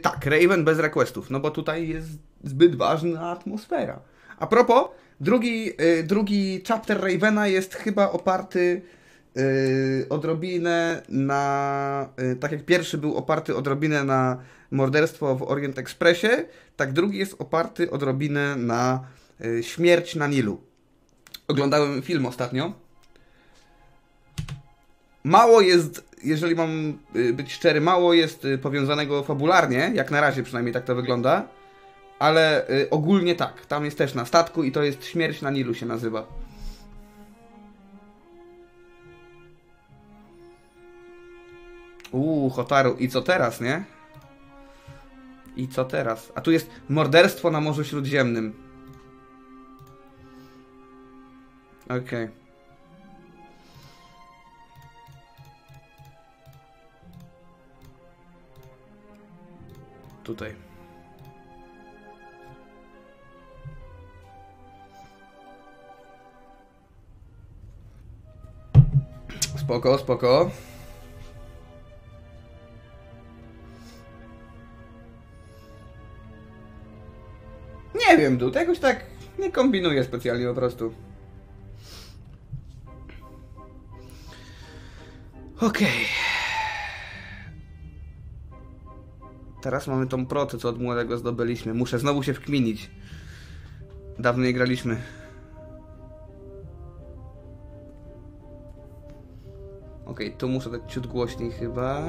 Tak, Raven bez requestów, no bo tutaj jest zbyt ważna atmosfera. A propos, drugi chapter Ravena jest chyba oparty odrobinę na... tak jak pierwszy był oparty odrobinę na morderstwo w Orient Expressie, tak drugi jest oparty odrobinę na śmierć na Nilu. Oglądałem film ostatnio. Mało jest, jeżeli mam być szczery, mało jest powiązanego fabularnie, jak na razie przynajmniej tak to wygląda, ale ogólnie tak, tam jest też na statku i to jest Śmierć na Nilu się nazywa. Hotaru, i co teraz, nie? I co teraz? A tu jest morderstwo na Morzu Śródziemnym. Okej. Tutaj. Spoko, spoko. Nie wiem, Dud, jakoś tak nie kombinuję specjalnie po prostu. Okej. Teraz mamy tą protę, co od młodego zdobyliśmy. Muszę znowu się wkminić. Dawno nie graliśmy. Okej, tu muszę dać ciut głośniej chyba.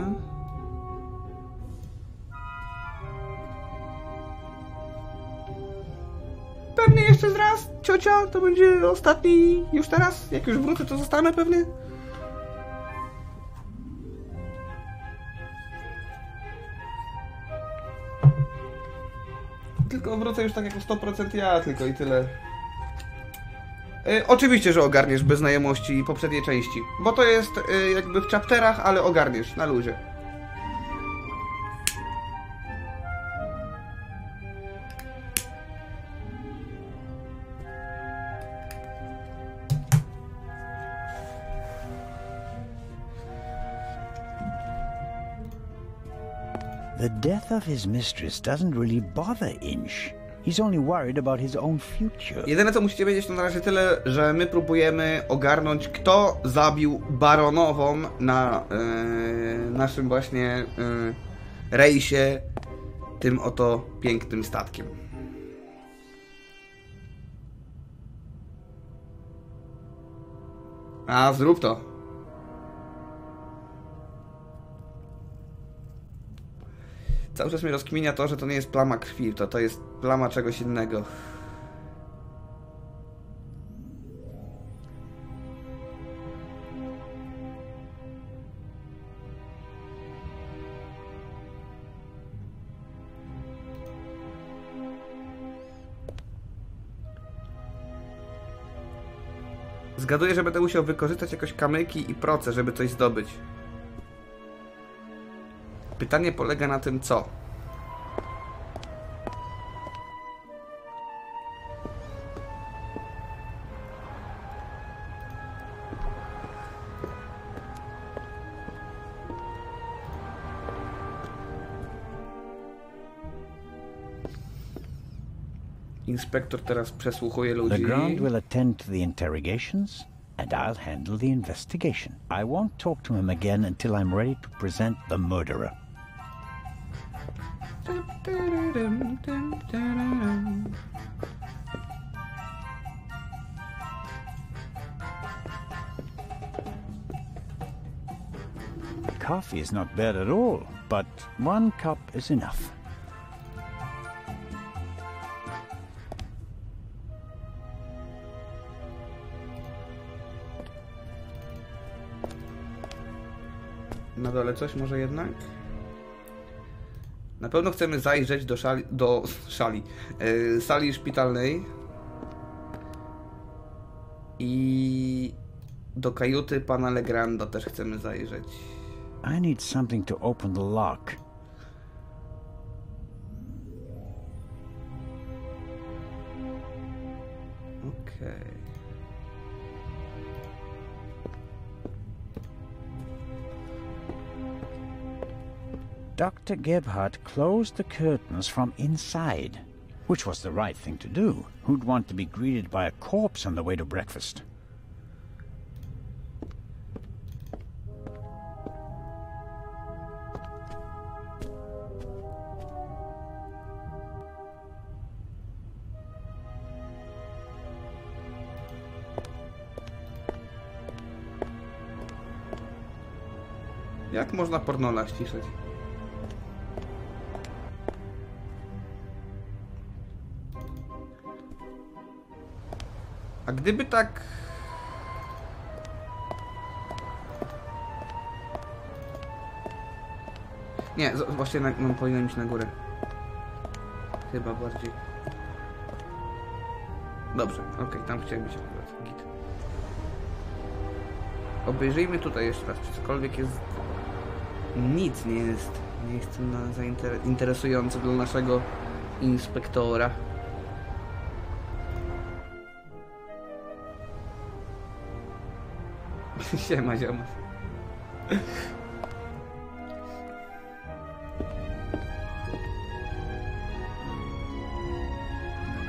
Pewnie jeszcze raz, ciocia, to będzie ostatni już teraz. Jak już wrócę, to zostanę pewnie. Tylko wrócę już tak jako 100% ja, tylko i tyle. Oczywiście, że ogarniesz bez znajomości poprzedniej części. Bo to jest jakby w chapterach, ale ogarniesz na luzie. The death of his mistress doesn't really bother Inch. He's only worried about his own future. Jedyne co musicie wiedzieć to na razie tyle, że my próbujemy ogarnąć, kto zabił baronową na naszym właśnie rejsie tym oto pięknym statkiem. A, zrób to. Cały czas mnie rozkminia to, że to nie jest plama krwi, to jest plama czegoś innego. Zgaduję, że będę musiał wykorzystać jakoś kamyki i proce, żeby coś zdobyć. Pytanie polega na tym, co? Inspektor teraz przesłuchuje ludzi. The ground will attend to the interrogations, and I'll handle the investigation. I won't talk to him again until I'm ready to present the murderer. Coffee is not bad at all, but 1 cup is enough. Na dole coś może jednak? Na pewno chcemy zajrzeć do sali szpitalnej i do kajuty pana Legranda też chcemy zajrzeć. I need something to open the lock. Okej. Dr. Gebhardt closed the curtains from inside, which was the right thing to do. Who'd want to be greeted by a corpse on the way to breakfast? Jak można pornola ściszyć? A gdyby tak... Nie, właśnie powinienem iść na górę. Chyba bardziej. Dobrze, okej, tam chciałem być akurat. Git. Obejrzyjmy tutaj jeszcze raz, czy cokolwiek jest... Nic nie jest interesujące dla naszego inspektora. Siema, zioma.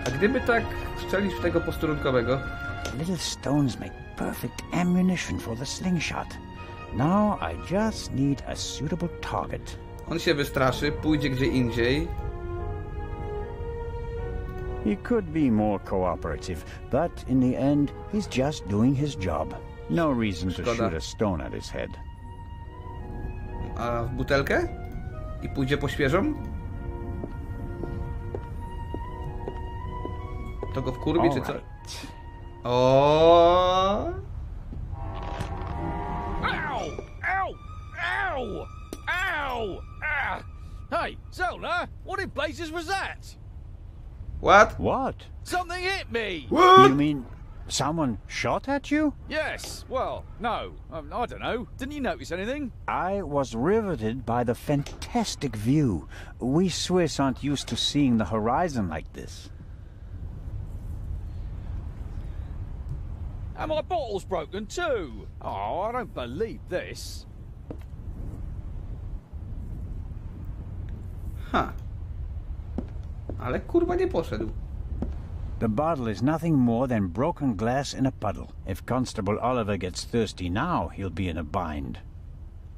A gdyby tak strzelić w tego posterunkowego? Little stones make perfect ammunition for the slingshot. Now I just need a suitable target. On się wystraszy, pójdzie gdzie indziej. He could be more cooperative, but in the end, he's just doing his job. No reason to shoot a stone at his head. A w butelkę? I pójdzie po świeżą? To go wkurwi, czy co? O. Ow! Ow! Ow! Ow! Ah! Hey, Zelda, what in blazes was that? What? What? Something hit me! What? You mean someone shot at you? Yes, well, no, I don't know. Didn't you notice anything? I was riveted by the fantastic view. We Swiss aren't used to seeing the horizon like this. And my bottle's broken too. Oh, I don't believe this. Ha. Ale kurwa nie poszedł. The bottle is nothing more than broken glass in a puddle. If Constable Oliver gets thirsty now, he'll be in a bind.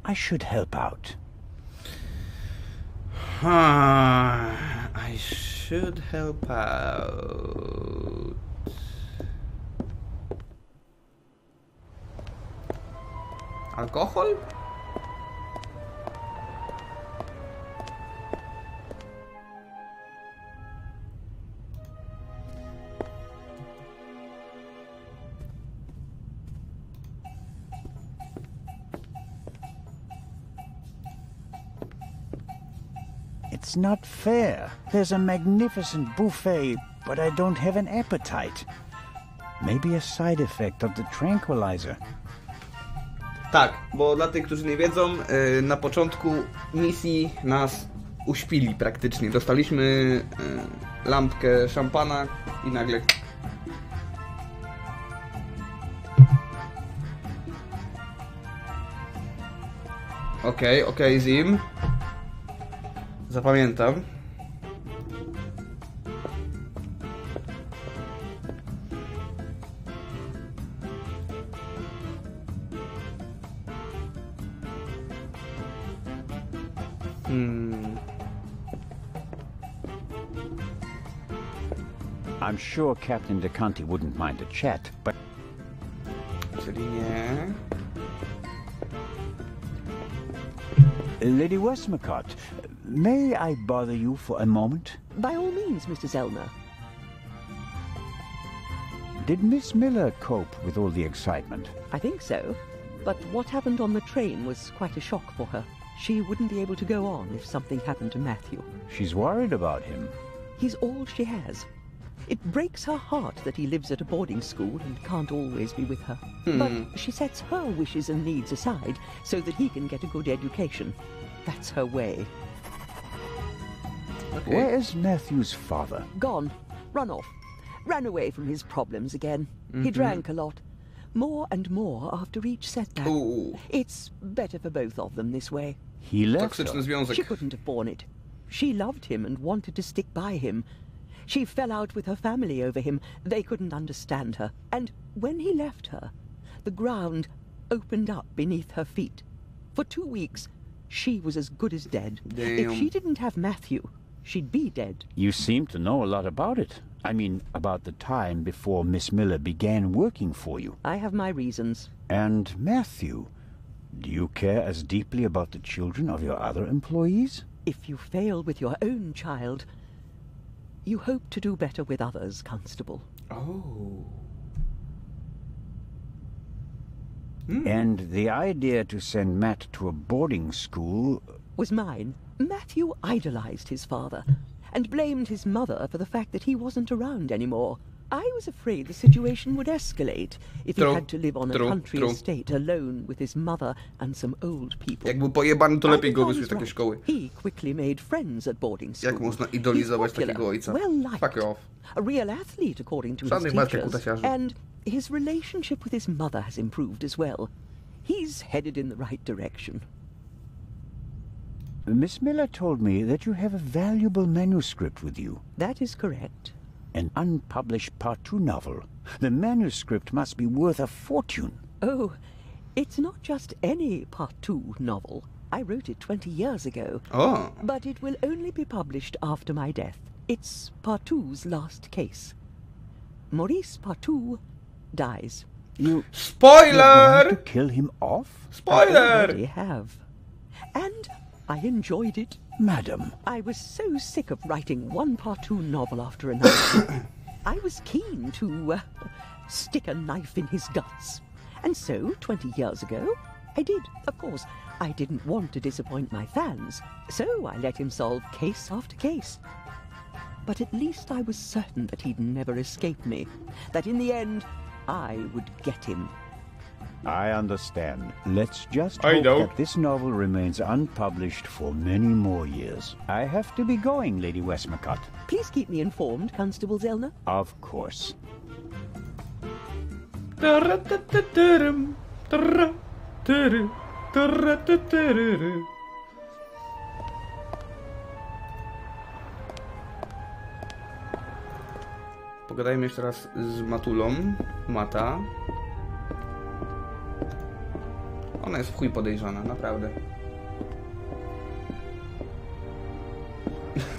I should help out. I should help out. Alkohol? It's not fair. There's a magnificent buffet, but I don't have an appetite. Maybe a side effect of the tranquilizer. Tak, bo dla tych, którzy nie wiedzą, na początku misji nas uśpili praktycznie. Dostaliśmy lampkę szampana i nagle... Okej, Zim. Zapamiętam. I'm sure Captain DeConti wouldn't mind a chat, but... Czyli nie... Lady Westmacott, may I bother you for a moment? By all means, Mr. Zellner. Did Miss Miller cope with all the excitement? I think so. But what happened on the train was quite a shock for her. She wouldn't be able to go on if something happened to Matthew. She's worried about him. He's all she has. It breaks her heart that he lives at a boarding school and can't always be with her. But she sets her wishes and needs aside so that he can get a good education. That's her way. Okay. Where is Matthew's father? Gone. Run off. Ran away from his problems again. He drank a lot. More and more after each setback. Ooh. It's better for both of them this way. He left Toksyczny her. związek. She couldn't have borne it. She loved him and wanted to stick by him. She fell out with her family over him. They couldn't understand her. And when he left her, the ground opened up beneath her feet. For 2 weeks, she was as good as dead. Damn. If she didn't have Matthew, she'd be dead. You seem to know a lot about it. I mean, about the time before Miss Miller began working for you. I have my reasons. And Matthew, do you care as deeply about the children of your other employees? If you fail with your own child, you hope to do better with others, Constable. Oh. And the idea to send Matt to a boarding school... Was mine. Matthew idolized his father and blamed his mother for the fact that he wasn't around anymore. I was afraid the situation would escalate if he had to live on a country estate alone with his mother and some old people. Jak był pojebany, to lepiej go I wysłać was z takiej right. szkoły. He quickly made friends at boarding school. Jak można idolizować He's popular, takiego ojca? well liked, Fuck off. a real athlete according to his Żadnych matek teachers, kutasiarzy. and his relationship with his mother has improved as well. He's headed in the right direction. Miss Miller told me that you have a valuable manuscript with you. That is correct. An unpublished Part 2 novel. The manuscript must be worth a fortune. Oh, it's not just any Part 2 novel. I wrote it 20 years ago. O. But it will only be published after my death. It's Part 2's last case. Maurice Part 2 dies. You're going Spoiler! to kill him off? I Spoiler! already have. And I enjoyed it. Madam. I was so sick of writing one Part 2 novel after another. I was keen to stick a knife in his guts. And so, 20 years ago, I did. Of course, I didn't want to disappoint my fans, so I let him solve case after case. But at least I was certain that he'd never escape me, that in the end, I would get him. I understand. Let's just I hope know. that this novel remains unpublished for many more years. I have to be going, Lady Westmacott. Please keep me informed, Constable Zellner. Of course. Pogadajmy jeszcze raz z Matulą. Mata. Ona jest w chuj podejrzana, naprawdę.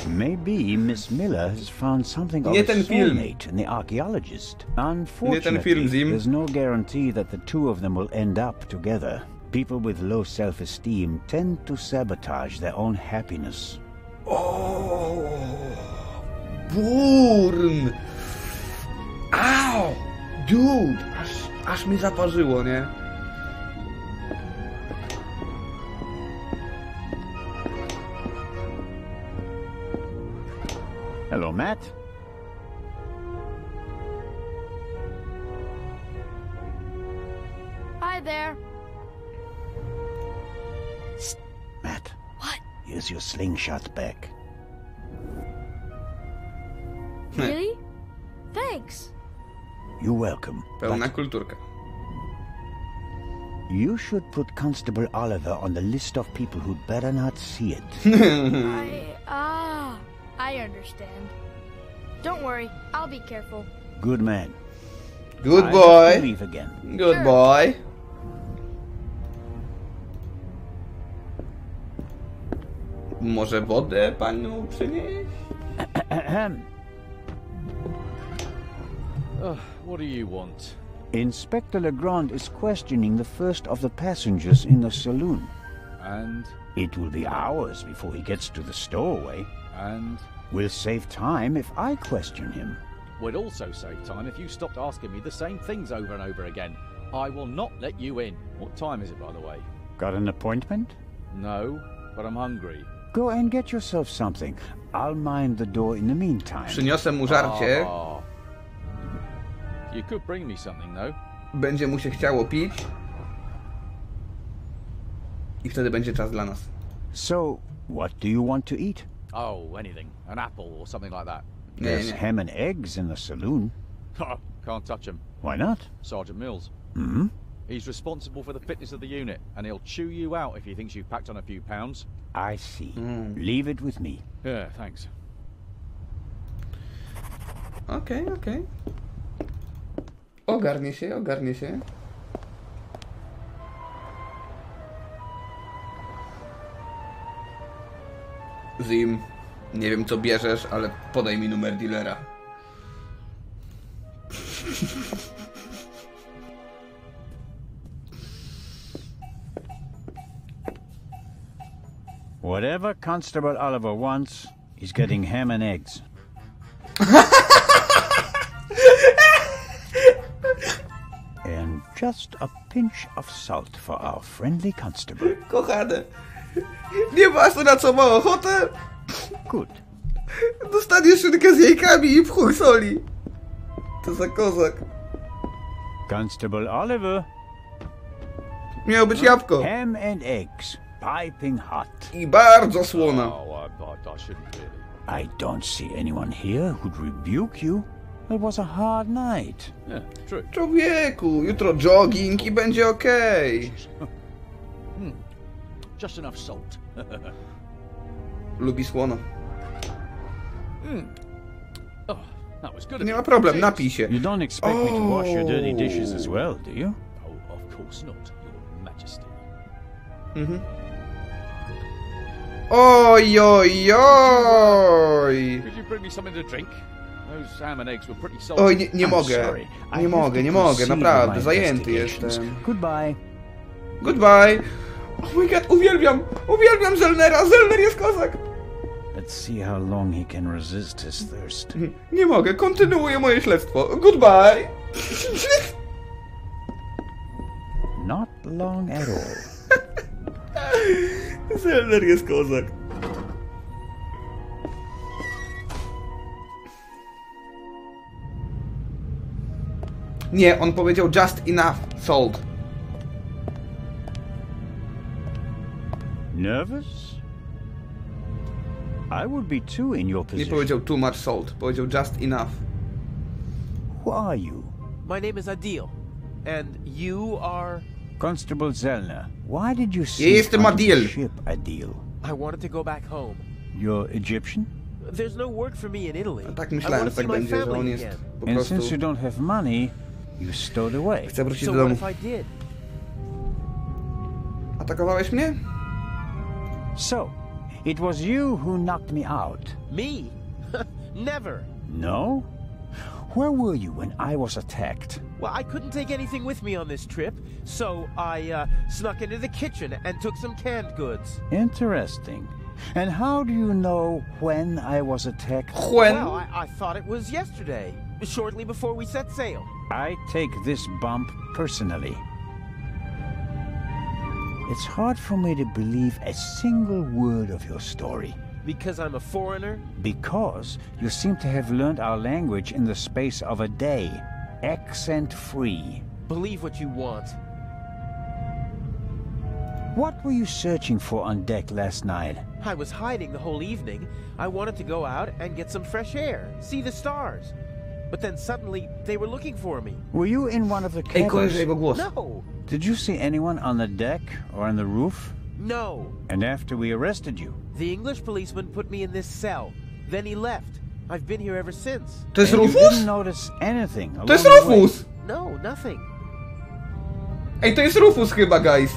Maybe Miss Miller has found something of Nie a ten film. soulmate in the archaeologist. Nie ten Unfortunately, film, Zim. there's no guarantee that the two of them will end up together. People with low self-esteem tend to sabotage their own happiness. O, burn! Au! Dude! Aż mi zaparzyło, nie? Hello, Matt. Hi there. Matt. What? Here's your slingshot back. Really? Thanks. You're welcome. Pełna But kulturka. you should put Constable Oliver on the list of people who'd better not see it. I understand. Don't worry, I'll be careful. Good man. Good I have boy. to leave again. Good boy. Może wodę panu przynieść? Ahem. What do you want? Inspector Legrand is questioning the first of the passengers in the saloon. And? It will be hours before he gets to the stowaway. And? We'll save time if I question him. We'd also save time if you stopped asking me the same things over and over again. I will not let you in. What time is it, by the way? Got an appointment? No, but I'm hungry. Go and get yourself something. I'll mind the door in the meantime. Przyniosę mu żarcie. You could bring me something, though. Będzie mu się chciało pić. I wtedy będzie czas dla nas. So, what do you want to eat? Oh, anything. An apple or something like that. There's ham and eggs in the saloon. Can't touch 'em. Why not? Sergeant Mills. Hmm? He's responsible for the fitness of the unit, and he'll chew you out if he thinks you've packed on a few pounds. I see. Leave it with me. Yeah, thanks. Okej. Ogarnie się. Zim, nie wiem co bierzesz, ale podaj mi numer dealera. Whatever Constable Oliver wants, he's getting ham and eggs. And just a pinch of salt for our friendly constable. Kochane, nieważne na co ma ochotę, Good. dostaniesz szynkę z jajkami i w chuj soli. To za kozak. Constable Oliver. Miało być jabłko. Ham and eggs, piping hot. I bardzo słona. Oh, I shouldn't really. I don't see anyone here who'd rebuke you. It was a hard night. Yeah, true. Człowieku, jutro jogging i będzie okej. Just enough salt. Lubi słono. Oh, that was good. Nie ma problem, napij się. You don't expect me to wash your dirty dishes as well, do you? Oh, of course not, Your Majesty. Oj. Could you bring me something to drink? Those ham and eggs were pretty salty. Oj, nie I'm mogę. sorry. Nie I mogę, have to proceed naprawdę, with my zajęty investigations. jestem. Goodbye. Goodbye. Oh my god, uwielbiam Zelnera, Zelner jest kozak. Let's see how long he can resist his thirst. Nie mogę, kontynuuję moje śledztwo. Goodbye. Not long at all. Zelner jest kozak. Nie, on powiedział just enough salt. Nervous? I would be too in your Nie position. powiedział too much salt, powiedział just enough. Who are you? My name is Adil, and you are... Constable Zellner. Why did you Ja sneak jestem onto the Adil. ship, Adil? I wanted to go back home. You're Egyptian? There's no work for me in Italy. Tak I myślałem, want że to tak see my będzie, że on family jest again. po And prostu... since you don't have money, you stowed away. Chcę wrócić So do domu. what if I did? Atakowałeś mnie? So, it was you who knocked me out. Me? Never. No? Where were you when I was attacked? Well, I couldn't take anything with me on this trip, so I snuck into the kitchen and took some canned goods. Interesting. And how do you know when I was attacked? When? Well, I thought it was yesterday, shortly before we set sail. I take this bump personally. It's hard for me to believe a single word of your story. Because I'm a foreigner? Because you seem to have learned our language in the space of a day, accent-free. Believe what you want. What were you searching for on deck last night? I was hiding the whole evening. I wanted to go out and get some fresh air, see the stars. But then suddenly, they were looking for me. Were you in one of the Ej, kojarzę cabins? jego głos. No! Did you see anyone on the deck or on the roof? No! And after we arrested you? The English policeman put me in this cell. Then he left. I've been here ever since. To jest And you Rufus? didn't notice anything along To jest the way? Rufus! No, nothing. Ej, to jest Rufus chyba, guys.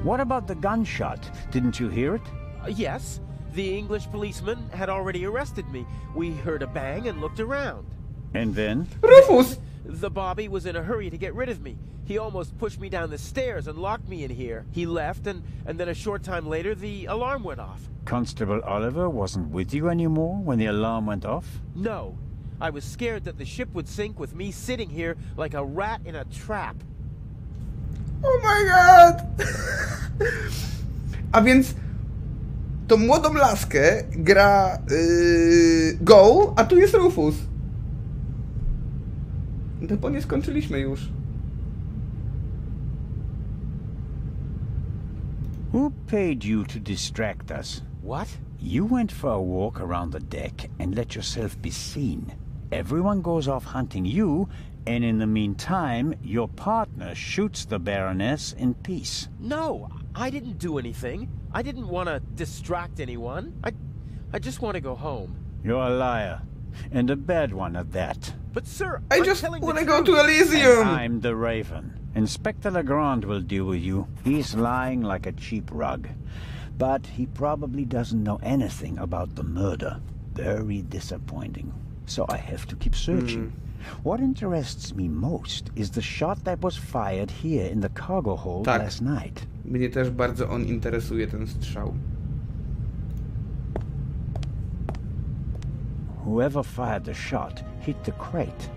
What about the gunshot? Didn't you hear it? Yes, the English policeman had already arrested me. We heard a bang and looked around. And then? Rufus! The Bobby was in a hurry to get rid of me. He almost pushed me down the stairs and locked me in here. He left, and then a short time later, the alarm went off. Constable Oliver wasn't with you anymore when the alarm went off? No, I was scared that the ship would sink with me sitting here like a rat in a trap. Oh my god! A więc tą młodą laskę gra Go, a tu jest Rufus. No bo nie skończyliśmy już. Who paid you to distract us? What? You went for a walk around the deck and let yourself be seen. Everyone goes off hunting you, and in the meantime, your partner shoots the Baroness in peace. No, I didn't do anything. I didn't want to distract anyone. I just want to go home. You're a liar, and a bad one at that. But sir, I I'm just telling want to the go truth. to Elysium! And I'm the Raven. Inspector Legrand will deal with you. He's lying like a cheap rug. But he probably doesn't know anything about the murder. Very disappointing. So I have to keep searching. What interests me most is the shot that was fired here in the cargo hold last night. Mnie też bardzo on interesuje, ten strzał. Whoever fired the shot hit the crate.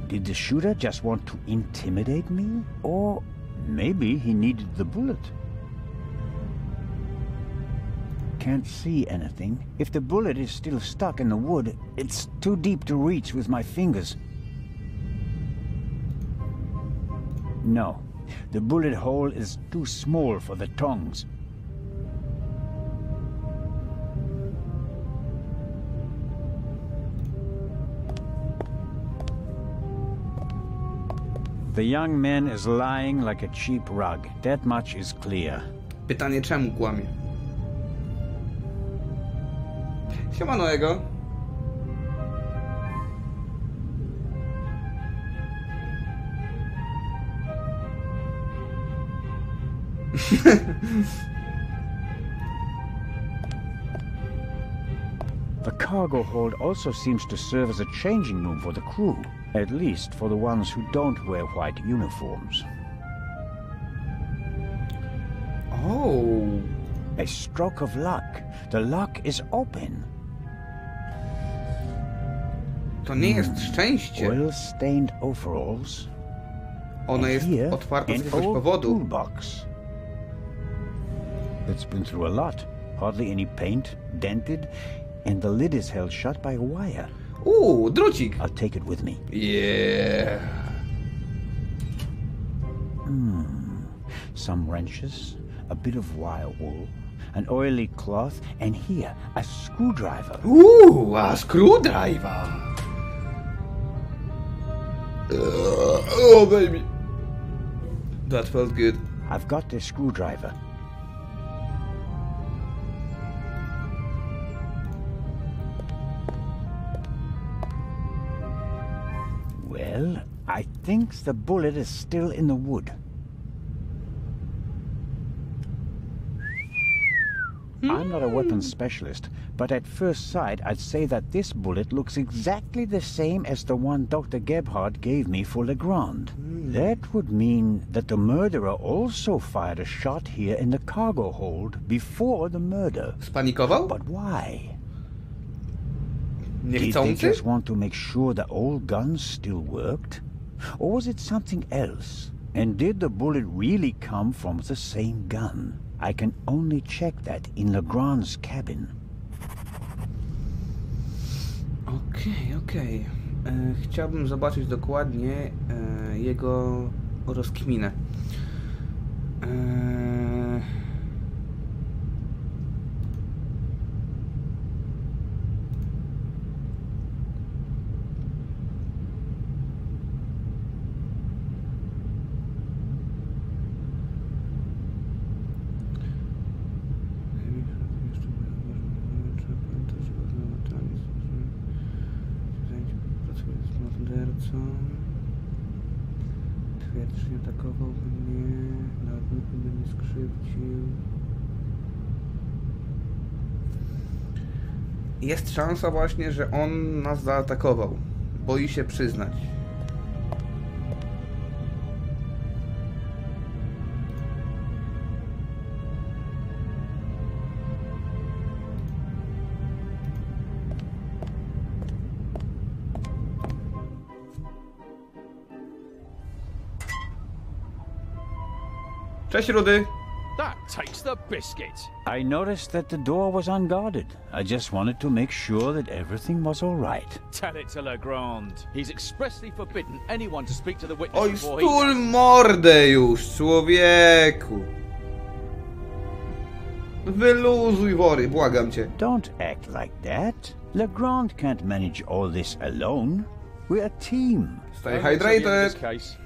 Did the shooter just want to intimidate me? Or maybe he needed the bullet? Can't see anything. If the bullet is still stuck in the wood, it's too deep to reach with my fingers. No, the bullet hole is too small for the tongs. The young man is lying like a cheap rug. That much is clear. Pytanie, czemu kłamie? Siemano, Ego. The cargo hold also seems to serve as a changing room for the crew. At least for the ones who don't wear white uniforms. Oh. A stroke of luck. The lock is open. To nie jest szczęście. Well-stained overalls. Ono And jest here, otwarte z an jakiegoś old powodu. toolbox. It's been through a lot. Hardly any paint, dented, and the lid is held shut by a wire. Drucik. I'll take it with me. Yeah. Some wrenches, a bit of wire wool, an oily cloth, and here, a screwdriver. A screwdriver. Oh, baby. That felt good. I've got the screwdriver. Well, I think the bullet is still in the wood. I'm not a weapons specialist, but at first sight I'd say that this bullet looks exactly the same as the one Dr. Gebhardt gave me for Legrand. That would mean that the murderer also fired a shot here in the cargo hold before the murder. Spanikował? But why? Did they Niechcący? just want to make sure the old guns still worked? Or was it something else? And did the bullet really come from the same gun? I can only check that in Legrand's cabin. Okej. Chciałbym zobaczyć dokładnie jego rozkminę. Twierdzi, że nie atakowałby mnie, nawet by mnie skrzywdził. Jest szansa właśnie, że on nas zaatakował. Boi się przyznać. Cześć, Rudy. That takes the biscuit. I noticed that the door was unguarded. I just wanted to make sure that everything was all right. Tell it to Legrand. He's expressly forbidden anyone to speak to the witness Oj, before he stul does. mordę już, człowieku. Wyluzuj wory, błagam cię. Don't act like that. Legrand can't manage all this alone. We're a team. Stay Only until the end of hydrated. this case.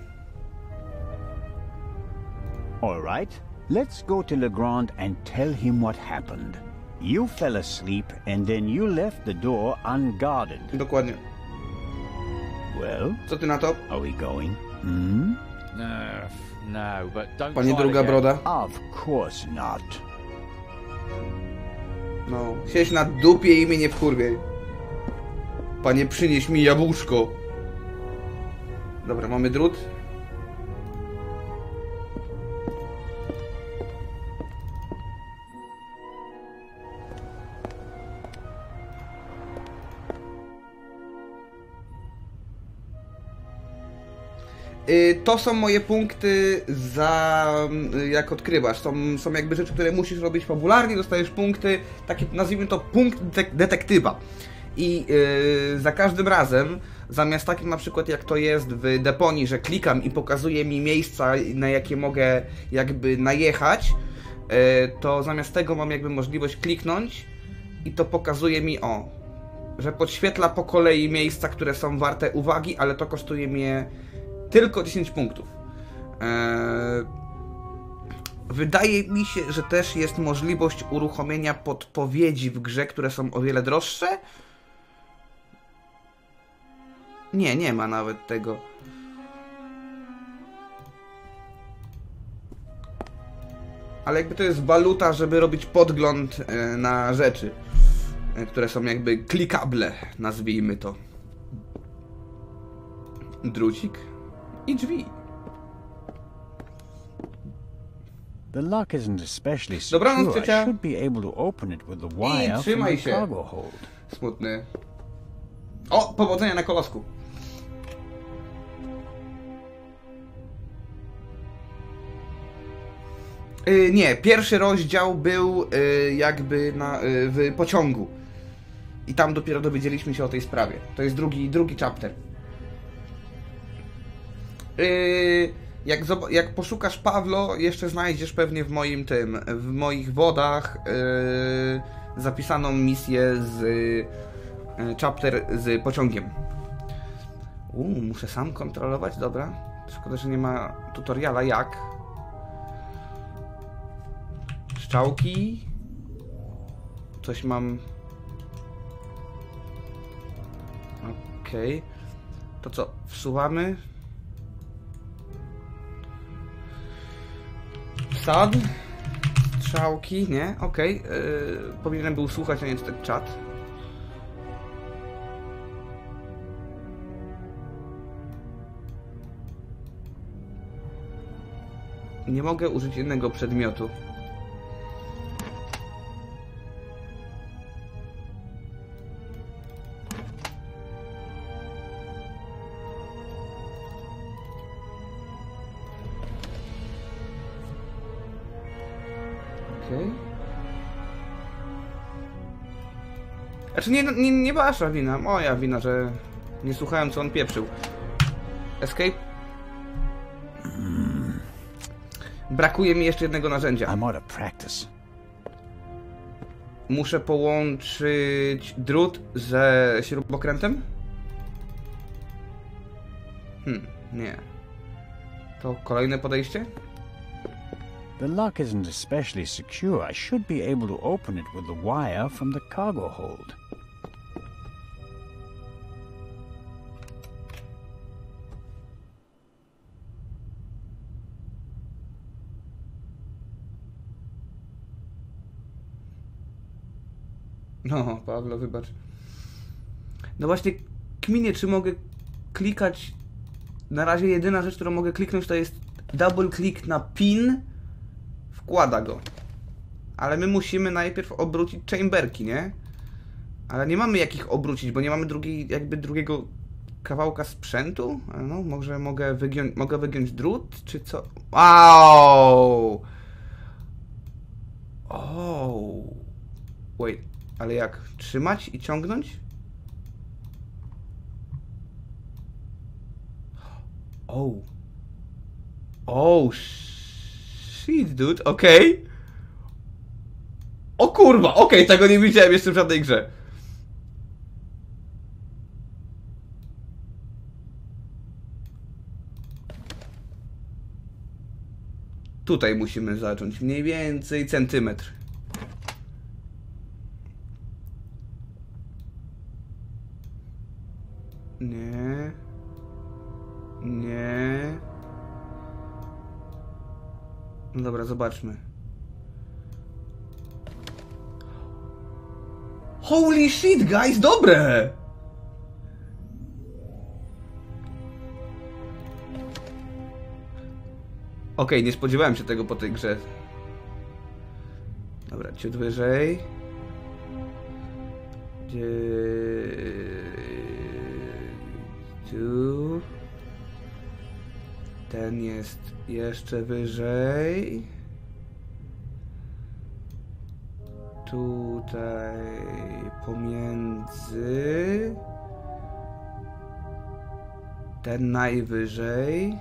All right, let's go to Legrand and tell him what happened. You fell asleep and then you left the door unguarded. Dokładnie. Well, Co ty na to, are we going? Hmm? No, but don't panie try druga again. broda? Of course not. No, siedź na dupie i mnie nie wkurwiej. Panie, przynieś mi jabłuszko. Dobra, mamy drut. To są moje punkty za jak odkrywasz. Są jakby rzeczy, które musisz robić fabularnie, dostajesz punkty, takie nazwijmy to punkt detektywa. I za każdym razem, zamiast takim na przykład jak to jest w deponii, że klikam i pokazuje mi miejsca, na jakie mogę jakby najechać, to zamiast tego mam jakby możliwość kliknąć i to pokazuje mi że podświetla po kolei miejsca, które są warte uwagi, ale to kosztuje mnie tylko 10 punktów. Wydaje mi się, że też jest możliwość uruchomienia podpowiedzi w grze, które są o wiele droższe. Nie ma nawet tego. Ale jakby to jest waluta, żeby robić podgląd na rzeczy, które są jakby klikable, nazwijmy to. Drucik i drzwi. The lock isn't especially Dobranoc, secure. I ciocia. should be able to open it with the wire from trzymaj the się. cargo hold. Smutny. O, powodzenia na kolosku. Nie, pierwszy rozdział był jakby w pociągu. I tam dopiero dowiedzieliśmy się o tej sprawie. To jest drugi chapter. Jak poszukasz Pawlo, jeszcze znajdziesz pewnie w moich wodach zapisaną misję z chapter z pociągiem. Muszę sam kontrolować, dobra. Szkoda, że nie ma tutoriala jak. Strzałki. Coś mam. Okej. To co? Wsuwamy. Wsad. Strzałki, nie? Okej. Powinienem był słuchać, a nie czytać czat. Nie mogę użyć innego przedmiotu. Znaczy nie wasza wina, moja wina, że nie słuchałem co on pieprzył. Escape? Brakuje mi jeszcze jednego narzędzia. I'm out of practice. Muszę połączyć drut ze śrubokrętem? Nie. To kolejne podejście? The lock isn't especially secure. I should be able to open it with the wire from the cargo hold. No, Pawlo, wybacz. No właśnie, kminię, czy mogę klikać... Na razie jedyna rzecz, którą mogę kliknąć, to jest double click na pin. Wkłada go. Ale my musimy najpierw obrócić chamberki, nie? Ale nie mamy jakich obrócić, bo nie mamy drugiego kawałka sprzętu? No, może mogę wygiąć drut, czy co? Wow! Wait, ale jak? Trzymać i ciągnąć? Shit, dude, okej. O kurwa, okej, tego nie widziałem jeszcze w żadnej grze. Tutaj musimy zacząć mniej więcej centymetr. Nie. Nie. No dobra, zobaczmy. Holy shit, guys, dobre! Okej, nie spodziewałem się tego po tej grze. Dobra, ciut wyżej. Tu. Ten jest jeszcze wyżej. Tutaj pomiędzy. Ten najwyżej.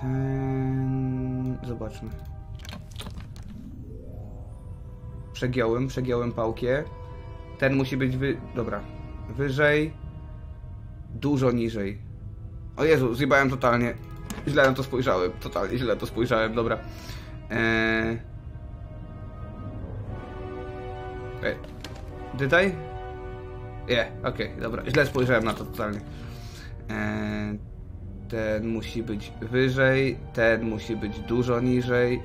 Ten... Zobaczmy. Przegiąłem pałkę. Ten musi być Dobra. Wyżej. Dużo niżej. O Jezu, zjebałem totalnie. Źle na to spojrzałem. Totalnie źle na to spojrzałem, dobra. Did I? Okej, dobra. Źle spojrzałem na to totalnie. Ten musi być wyżej, ten musi być dużo niżej,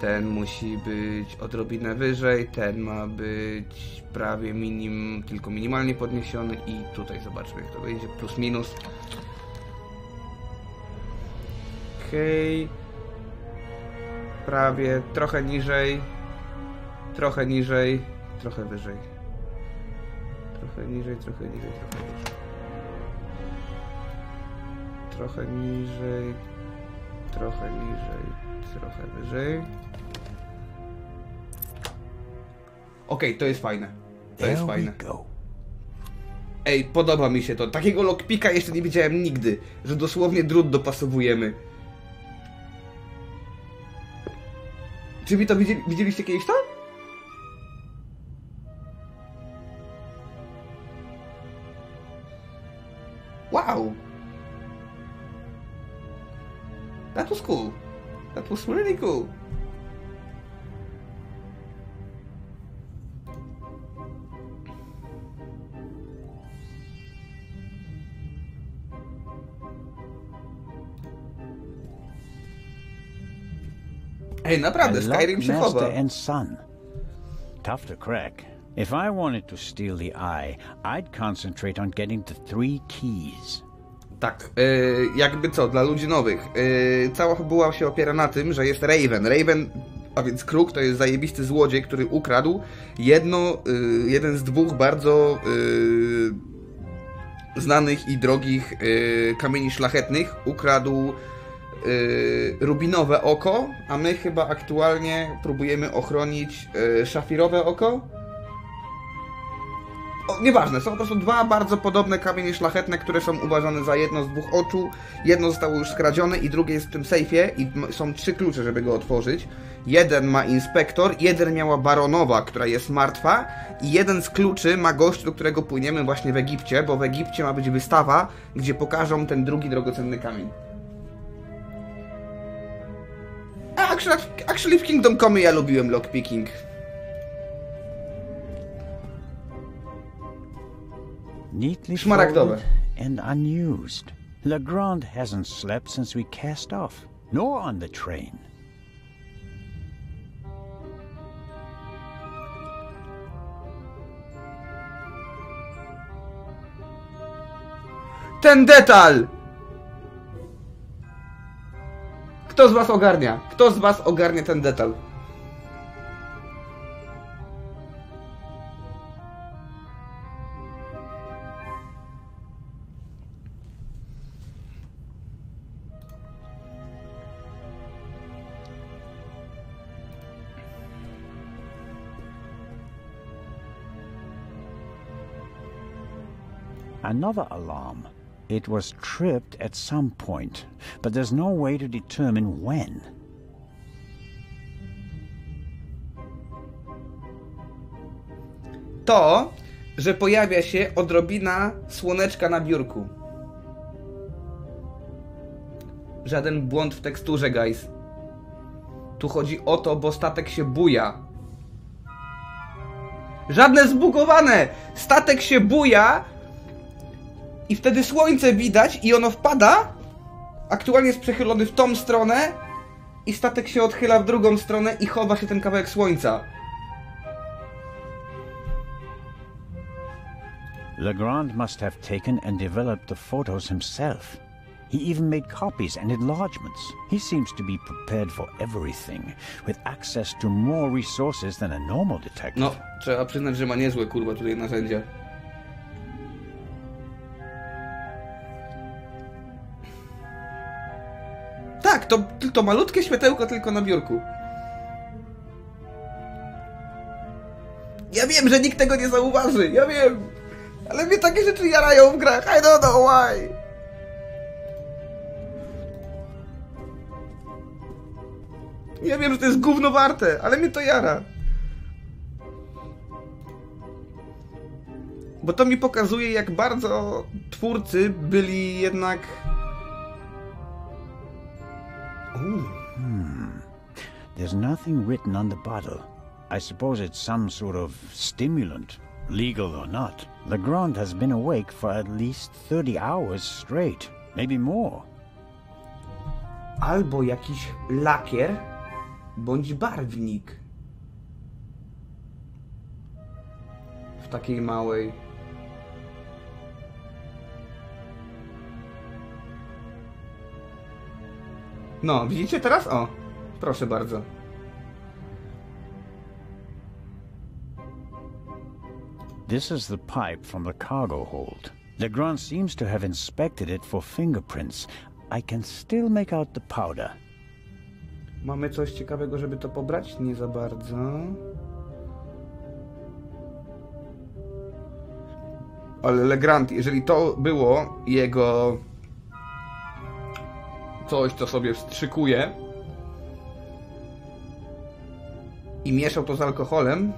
ten musi być odrobinę wyżej, ten ma być prawie tylko minimalnie podniesiony i tutaj zobaczmy jak to będzie, plus minus. Okej. Prawie, trochę niżej, trochę niżej, trochę wyżej. Trochę niżej, trochę niżej, trochę wyżej. Trochę niżej, trochę niżej, trochę wyżej. Okej, to jest fajne. To jest fajne. Ej, podoba mi się to. Takiego lockpicka jeszcze nie widziałem nigdy, że dosłownie drut dopasowujemy. Czy wy to widzieliście kiedyś to? Wow! That was cool. That was really cool. Ej, naprawdę, Skyrim się chowa. and son. Tough to crack. If I wanted to steal the eye, I'd concentrate on getting the 3 keys. Tak, jakby co, dla ludzi nowych. Cała fabuła się opiera na tym, że jest Raven. Raven, a więc kruk, to jest zajebisty złodziej, który ukradł jeden z 2 bardzo znanych i drogich kamieni szlachetnych. Ukradł rubinowe oko, a my chyba aktualnie próbujemy ochronić szafirowe oko. Nieważne, są po prostu 2 bardzo podobne kamienie szlachetne, które są uważane za jedno z 2 oczu. Jedno zostało już skradzione i drugie jest w tym sejfie i są 3 klucze, żeby go otworzyć. Jeden ma inspektor, jeden miała baronowa, która jest martwa i jeden z kluczy ma gość, do którego płyniemy właśnie w Egipcie, bo w Egipcie ma być wystawa, gdzie pokażą ten drugi drogocenny kamień. Actually w Kingdom Come ja lubiłem lockpicking. Neatly Szmaragdowe. folded and unused. Legrand hasn't slept since we cast off, nor on the train. Ten detal! Kto z was ogarnia? Kto z was ogarnia ten detal? Another alarm. It was tripped at some point, but there's no way to determine when. to, że pojawia się odrobina słoneczka na biurku. Żaden błąd w teksturze, guys. Tu chodzi o to, bo statek się buja. Żadne zbugowane! Statek się buja i wtedy słońce widać i ono wpada. Aktualnie jest przechylony w tą stronę i statek się odchyla w drugą stronę i chowa się ten kawałek słońca. Legrand must have taken and developed the photos himself. He even made copies and enlargements. He seems to be prepared for everything, with access to more resources than a normal detective. No, trzeba przyznać, że ma niezłe, kurwa, tutaj narzędzia. Tak, to malutkie światełko tylko na biurku. Ja wiem, że nikt tego nie zauważy, ja wiem. Ale mnie takie rzeczy jarają w grach, I don't know why. Ja wiem, że to jest gówno warte, ale mnie to jara. Bo to mi pokazuje, jak bardzo twórcy byli jednak... There's nothing written on the bottle. I suppose it's some sort of stimulant, legal or not. Legrand has been awake for at least 30 hours straight, maybe more. Albo jakiś lakier, bądź barwnik. W takiej małej... No, widzicie teraz? O, proszę bardzo. This is the pipe from the cargo hold. Legrand seems to have inspected it for fingerprints. I can still make out the powder. Mamy coś ciekawego, żeby to pobrać? Nie za bardzo. Ale Legrand, jeżeli to było jego coś, co sobie wstrzykuje i mieszał to z alkoholem,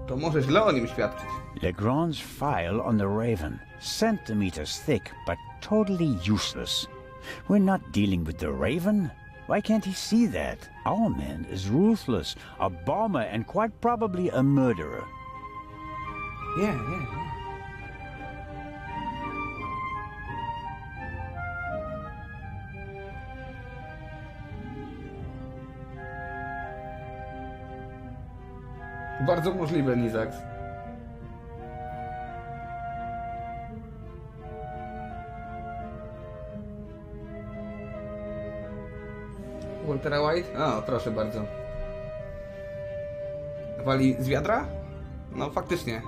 to może źle o nim świadczyć. Legrand's file on the Raven, centimeters thick, but totally useless. We're not dealing with the Raven. Why can't he see that? Our man is ruthless, a bomber, and quite probably a murderer. Yeah. Bardzo możliwe, Nizax. Waltera White? O, proszę bardzo. Wali z wiadra? No faktycznie.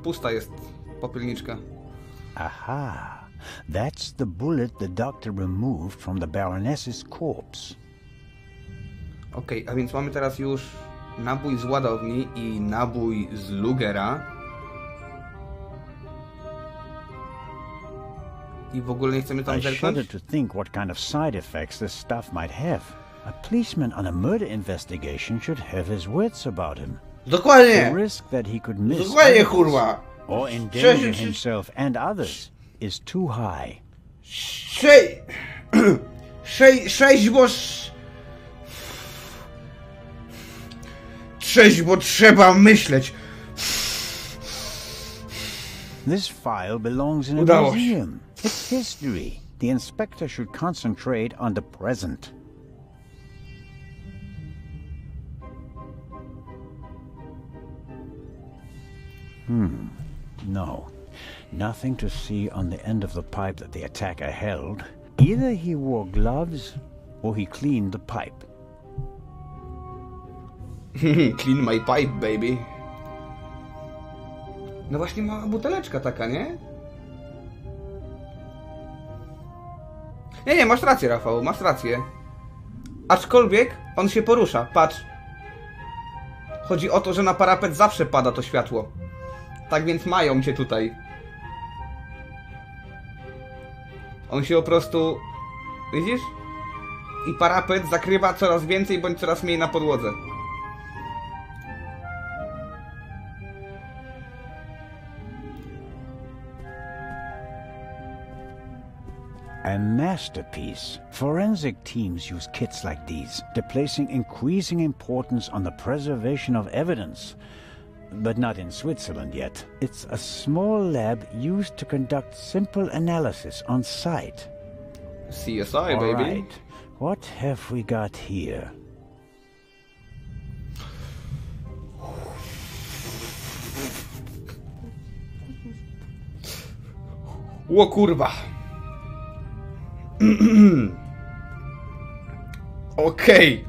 Pusta jest popielniczka. Aha, that's the bullet the doctor removed from the Baroness's corpse. Okej, a więc mamy teraz już nabój z ładowni i nabój z Lugera. I w ogóle nie chcemy tam I shudder zerknąć? to think what kind of side effects this stuff might have. A policeman on a murder investigation should have his wits about him. The Dokładnie! risk that he could miss Dokładnie, evidence kurwa! or endanger himself and others is too high. Trzeźwo trzeba myśleć. This file belongs in a Udało się. museum. It's history. The inspector should concentrate on the present. No. Nothing to see on the end of the pipe that the attacker held. Either he wore gloves or he cleaned the pipe. Clean my pipe, baby. No właśnie mała buteleczka taka, nie? Nie, masz rację, Rafał, masz rację. Aczkolwiek on się porusza, patrz. Chodzi o to, że na parapet zawsze pada to światło. Tak więc mają cię tutaj. On się po prostu... Widzisz? I parapet zakrywa coraz więcej bądź coraz mniej na podłodze. A masterpiece. Forensic teams use kits like these, placing increasing importance on the preservation of evidence. But not in Switzerland yet. It's a small lab used to conduct simple analysis on site. CSI, All baby. right. What have we got here? O kurwa. Okej.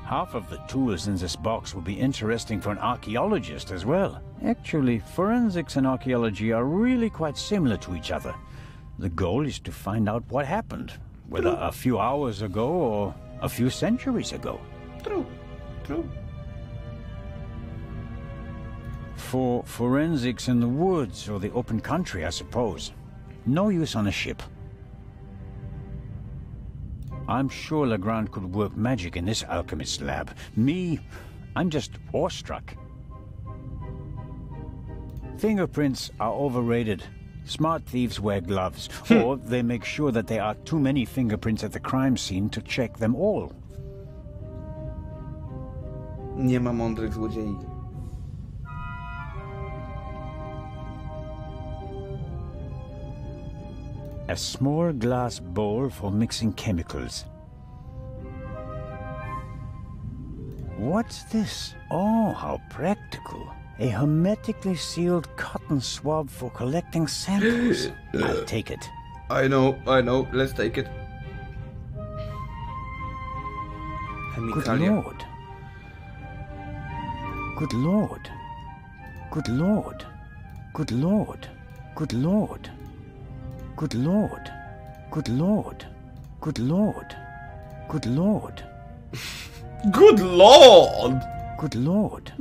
Half of the tools in this box will be interesting for an archaeologist as well. Actually, forensics and archaeology are really quite similar to each other. The goal is to find out what happened, whether a few hours ago or a few centuries ago. True. True. For forensics in the woods or the open country, I suppose. No use on a ship. I'm sure Legrand could work magic in this alchemist lab. Me, I'm just awestruck. Fingerprints are overrated. Smart thieves wear gloves, or they make sure that there are too many fingerprints at the crime scene to check them all. Nie ma mądrych złodziei. A small glass bowl for mixing chemicals. What's this? Oh, how practical. A hermetically sealed cotton swab for collecting samples. I'll take it. I know. Let's take it. Good Lord. Good Lord. Good Lord. Good Lord. Good Lord. Good Lord. Good Lord. Good Lord. Good Lord. Good Lord! Good Lord.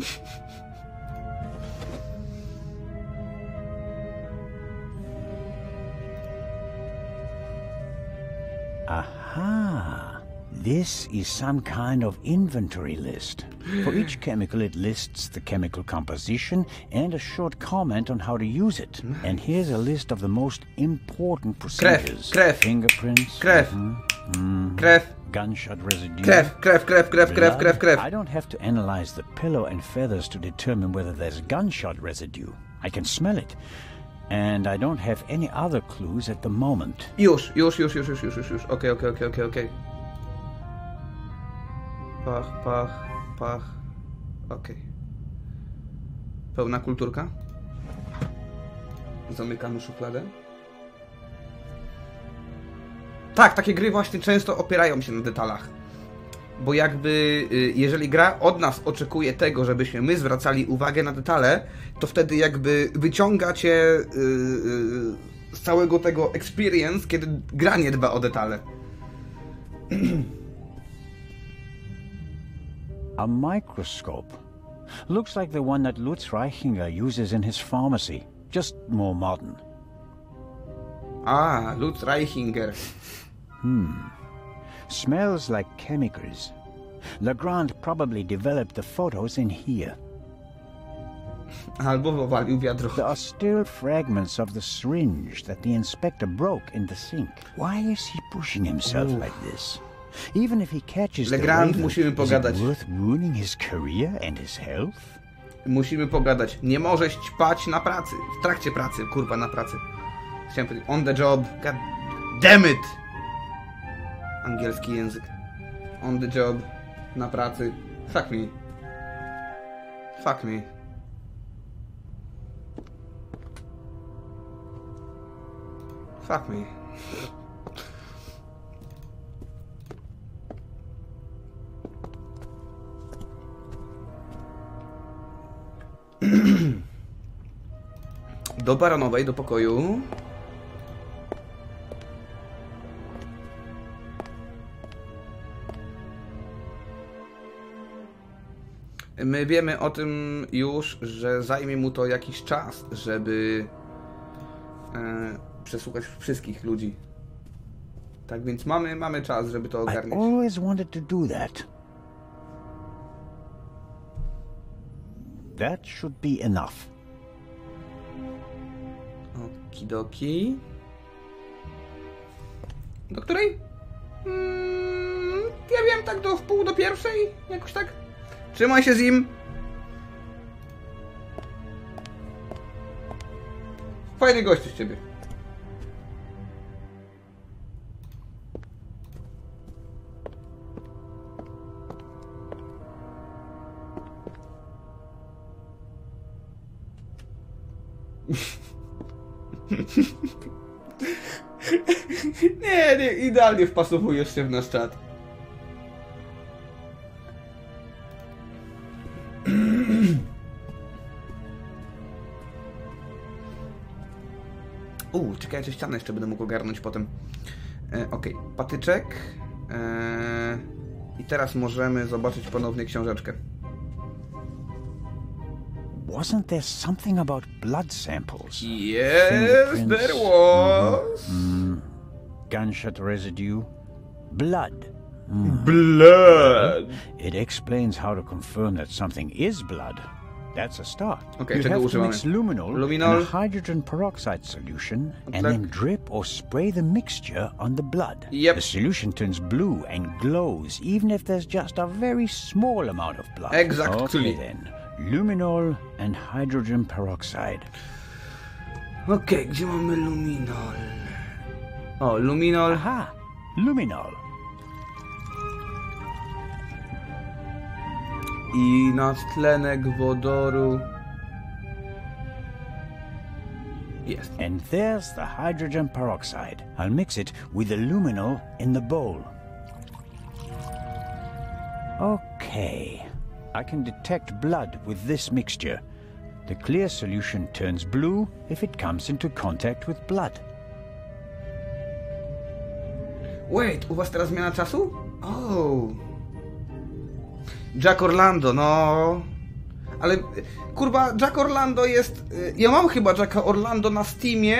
Aha! This is some kind of inventory list. For each chemical, it lists the chemical composition and a short comment on how to use it. And here's a list of the most important procedures. Krew. Fingerprints. Krew. Krew. Gunshot residue. Krew. I don't have to analyze the pillow and feathers to determine whether there's gunshot residue. I can smell it. And I don't have any other clues at the moment. Już. Okej. Pach. Okej. Pełna kulturka. Zamykamy szufladę. Tak, takie gry właśnie często opierają się na detalach. Bo jakby, jeżeli gra od nas oczekuje tego, żebyśmy my zwracali uwagę na detale, to wtedy jakby wyciąga cię z całego tego experience, kiedy gra nie dba o detale. A microscope. Looks like the one that Lutz Reichinger uses in his pharmacy, just more modern. Ah, Lutz Reichinger. Smells like chemicals. Legrand probably developed the photos in here. Albo wywalił wiadro. There are still fragments of the syringe that the inspector broke in the sink. Why is he pushing himself like this? Even if he catches the Legrand, raven, musimy is pogadać. it worth ruining his career and his health? Musimy pogadać. Nie możesz ćpać na pracy. W trakcie pracy, kurwa, na pracy. Chciałem powiedzieć on the job. God damn it! Angielski język. On the job. Na pracy. Fuck me. Fuck me. Fuck me. Do baronowej, do pokoju. My wiemy o tym już, że zajmie mu to jakiś czas, żeby przesłuchać wszystkich ludzi. Tak więc mamy czas, żeby to I ogarnąć. always wanted to do that. That should be enough. Okidoki. Do której? Ja wiem, tak do wpół do pierwszej? Jakoś tak? Trzymaj się z nim. Fajny gość z ciebie. Nie, idealnie wpasowujesz się w nasz czat. Czekajcie, ścianę jeszcze będę mógł ogarnąć potem. Okej, patyczek. I teraz możemy zobaczyć ponownie książeczkę. Wasn't there something about blood samples? Yes, there was. Gunshot residue. Blood. Blood. It explains how to confirm that something is blood. That's a start. Okay, you czego have to używamy? mix luminol and a hydrogen peroxide solution and then drip or spray the mixture on the blood. Yep. The solution turns blue and glows even if there's just a very small amount of blood. Exactly. Okay then. Luminol and hydrogen peroxide. Okej, gdzie mamy luminol? O, luminol. Aha! Luminol. I nadtlenek wodoru. Jest. And there's the hydrogen peroxide. I'll mix it with the luminol in the bowl. Okay. I can detect blood with this mixture. The clear solution turns blue if it comes into contact with blood. Wait, u was teraz zmiana czasu? Oh. Jack Orlando, no. Ale, kurwa, Jack Orlando jest... Ja mam chyba Jacka Orlando na Steamie.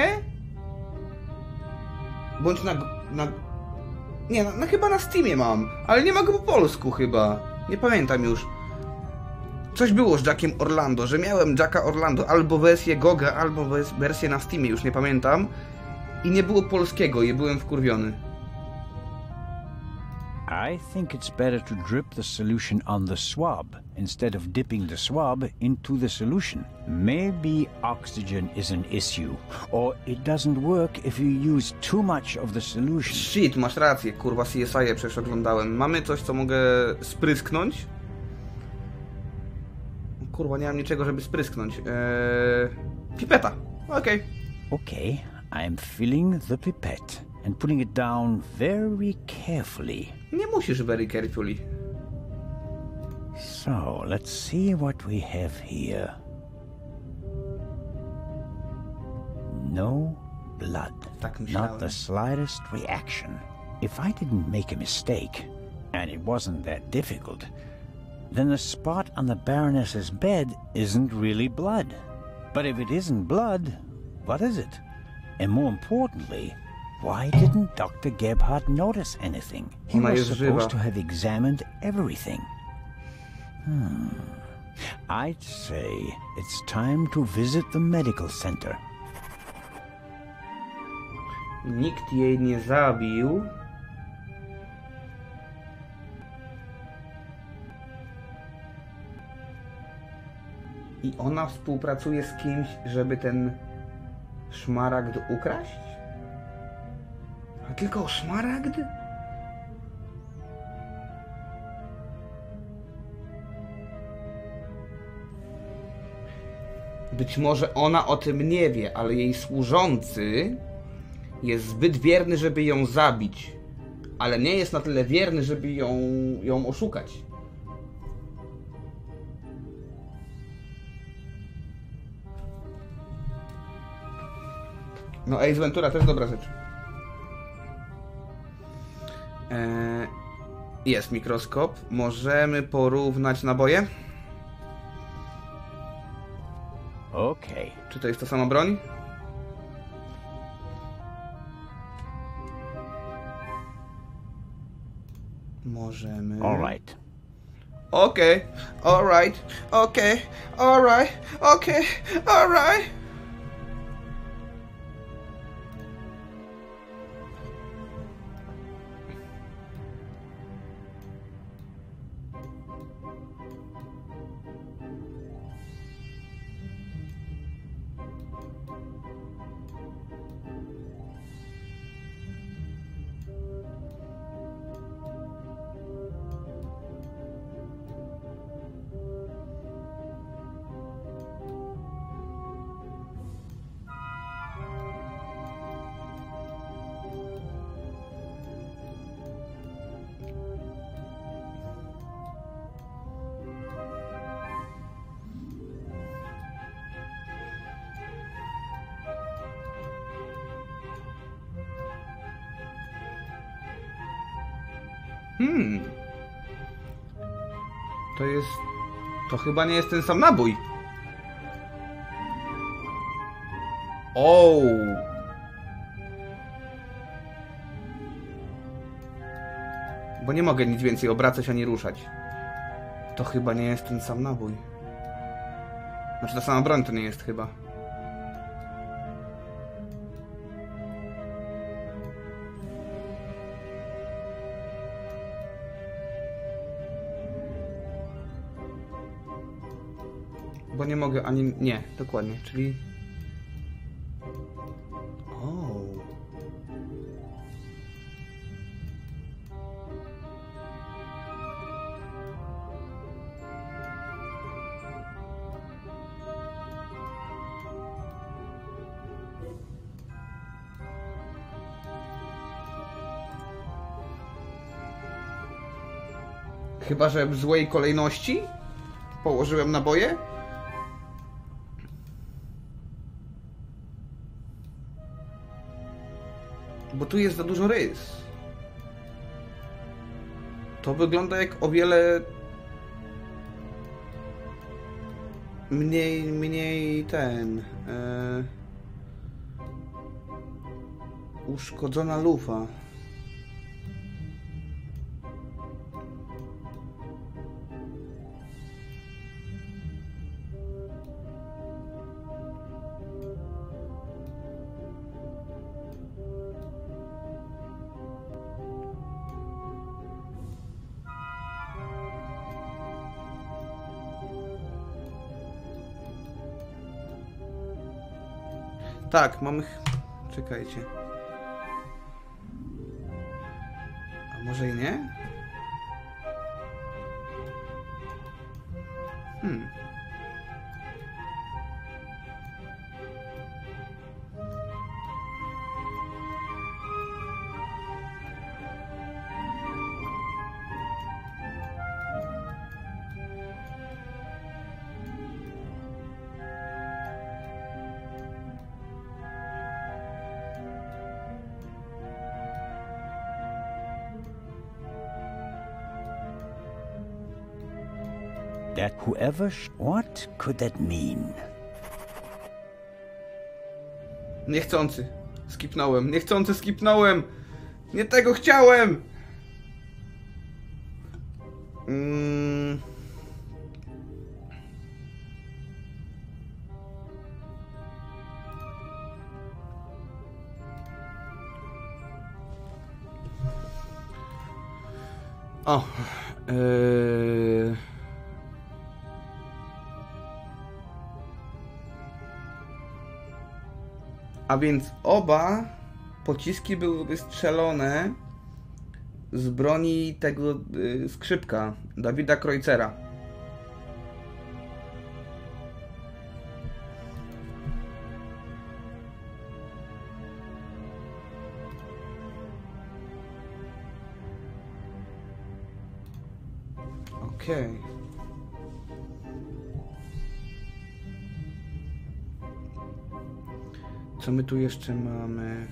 Bądź na... Nie, chyba na Steamie mam. Ale nie ma go po polsku chyba. Nie pamiętam już. Coś było z Jackiem Orlando, że miałem Jacka Orlando albo wersję GOG'a, albo wersję na Steamie, już nie pamiętam. I nie było polskiego i byłem wkurwiony. I think it's better to drip the solution on the swab instead of dipping the swab into the solution. Maybe oxygen is an issue, or it doesn't work if you use too much of the solution. Shit, masz rację, kurwa, CSI przecież oglądałem. Mamy coś, co mogę sprysknąć? Kurwa, nie mam niczego, żeby sprysknąć. Pipeta. Okej. Okay, I'm filling the pipette and putting it down very carefully. Nie musisz very carefully. So, let's see what we have here. No blood. Tak myślałem. Not the slightest reaction. If I didn't make a mistake, and it wasn't that difficult, then the spot on the Baroness's bed isn't really blood. But if it isn't blood, what is it? And more importantly, why didn't Dr. Gebhardt notice anything? He Ona was jest supposed żywa. to have examined everything. I'd say it's time to visit the medical center. Nikt jej nie zabił. I ona współpracuje z kimś, żeby ten szmaragd ukraść? A tylko szmaragd? Być może ona o tym nie wie, ale jej służący jest zbyt wierny, żeby ją zabić. Ale nie jest na tyle wierny, żeby ją oszukać. No Ace Ventura też dobra rzecz. Jest mikroskop. Możemy porównać naboje. Okay. Czy to jest ta sama broń? Możemy... All right. Okay, alright, okay, alright, okay, alright. To jest... To chyba nie jest ten sam nabój. O! Bo nie mogę nic więcej obracać ani ruszać. To chyba nie jest ten sam nabój. Znaczy ta sama broń to nie jest chyba. Bo nie mogę ani... Nie, dokładnie, czyli... O. Chyba że w złej kolejności położyłem naboje? Bo tu jest za dużo rys. To wygląda jak o wiele mniej ten uszkodzona lufa. Tak, mamy... Czekajcie. A może i nie? That whoever... What could that mean? Niechcący. Skipnąłem. Niechcący skipnąłem. Nie tego chciałem. O. A więc oba pociski były wystrzelone z broni tego skrzypka, Dawida Kreuzera. Okej. Co my tu jeszcze mamy?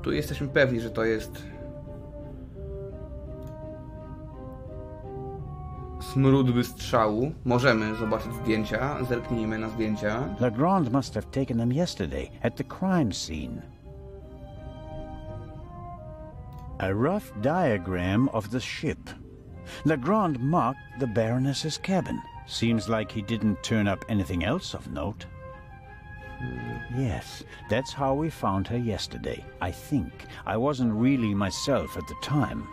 Tu jesteśmy pewni, że to jest smród wystrzału. Możemy zobaczyć zdjęcia. Zerknijmy na zdjęcia. Legrand must have taken them yesterday at the crime scene. A rough diagram of the ship. Legrand marked the Baroness's cabin. Seems like he didn't turn up anything else of note. Yes, that's how we found her yesterday. I think. I wasn't really myself at the time.